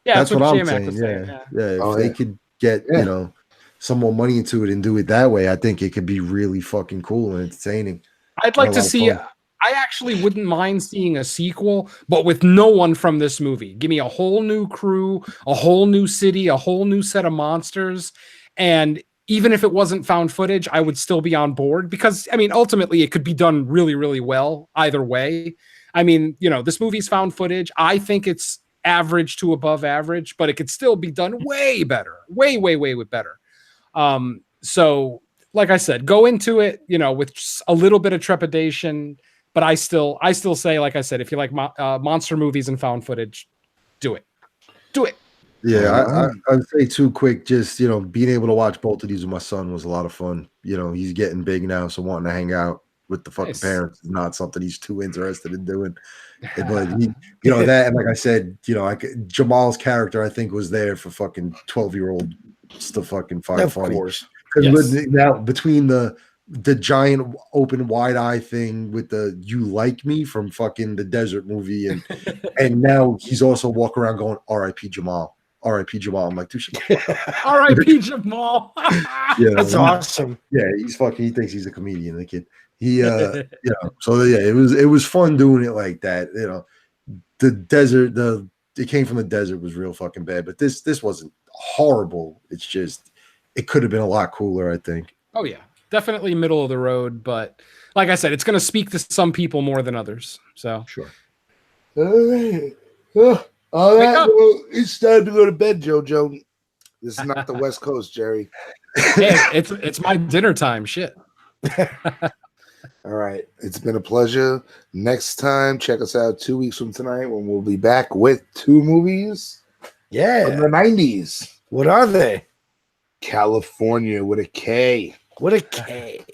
Yeah, that's what I'm J-Mac saying. was Yeah. saying. If they could get some more money into it and do it that way, I think it could be really fucking cool and entertaining. I'd like to see. I actually wouldn't mind seeing a sequel, but with no one from this movie. Give me a whole new crew, a whole new city, a whole new set of monsters. And even if it wasn't found footage, I would still be on board because, I mean, ultimately it could be done really, really well either way. I mean, this movie's found footage. I think it's average to above average, but it could still be done way better, way, way, way better. So like I said, go into it, with just a little bit of trepidation. But I still say, like I said, if you like monster movies and found footage, do it. Do it. Yeah, I'd say too quick, just, being able to watch both of these with my son was a lot of fun. He's getting big now, so wanting to hang out with the fucking parents is not something he's too interested in doing. But, that, and like I said, Jamal's character, I think, was there for fucking 12-year-old to fucking find funny. Of course. Now, between the giant open wide eye thing with the "you like me" from fucking the Desert movie, and now he's also walking around going "R.I.P. Jamal, R.I.P. Jamal." I'm like, dude, R.I.P. Jamal. That's awesome. Yeah, he's fucking. He thinks he's a comedian. The kid. He, So yeah, it was fun doing it like that. The desert, it came from the desert was real fucking bad, but this wasn't horrible. It's just it could have been a lot cooler, I think. Oh yeah. Definitely middle of the road, but like I said, it's going to speak to some people more than others. So sure. All right. All Wake right, up. well, it's time to go to bed, JoJo. This is not the West Coast, Jerry. Hey, it's my dinner time. Shit. All right. It's been a pleasure. Next time, check us out 2 weeks from tonight when we'll be back with 2 movies from Yeah. the 90s. What are they? California with a K. What a K.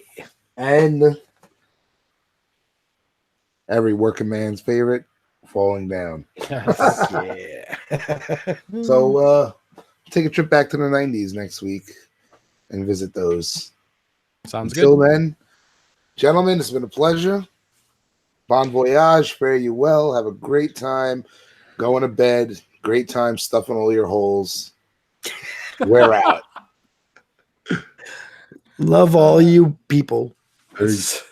And every working man's favorite, Falling Down. Yeah. So take a trip back to the 90s next week and visit those. Sounds Until good. then, gentlemen, it's been a pleasure. Bon voyage. Fare you well. Have a great time going to bed. Great time stuffing all your holes. We're out. Love all you people. Peace.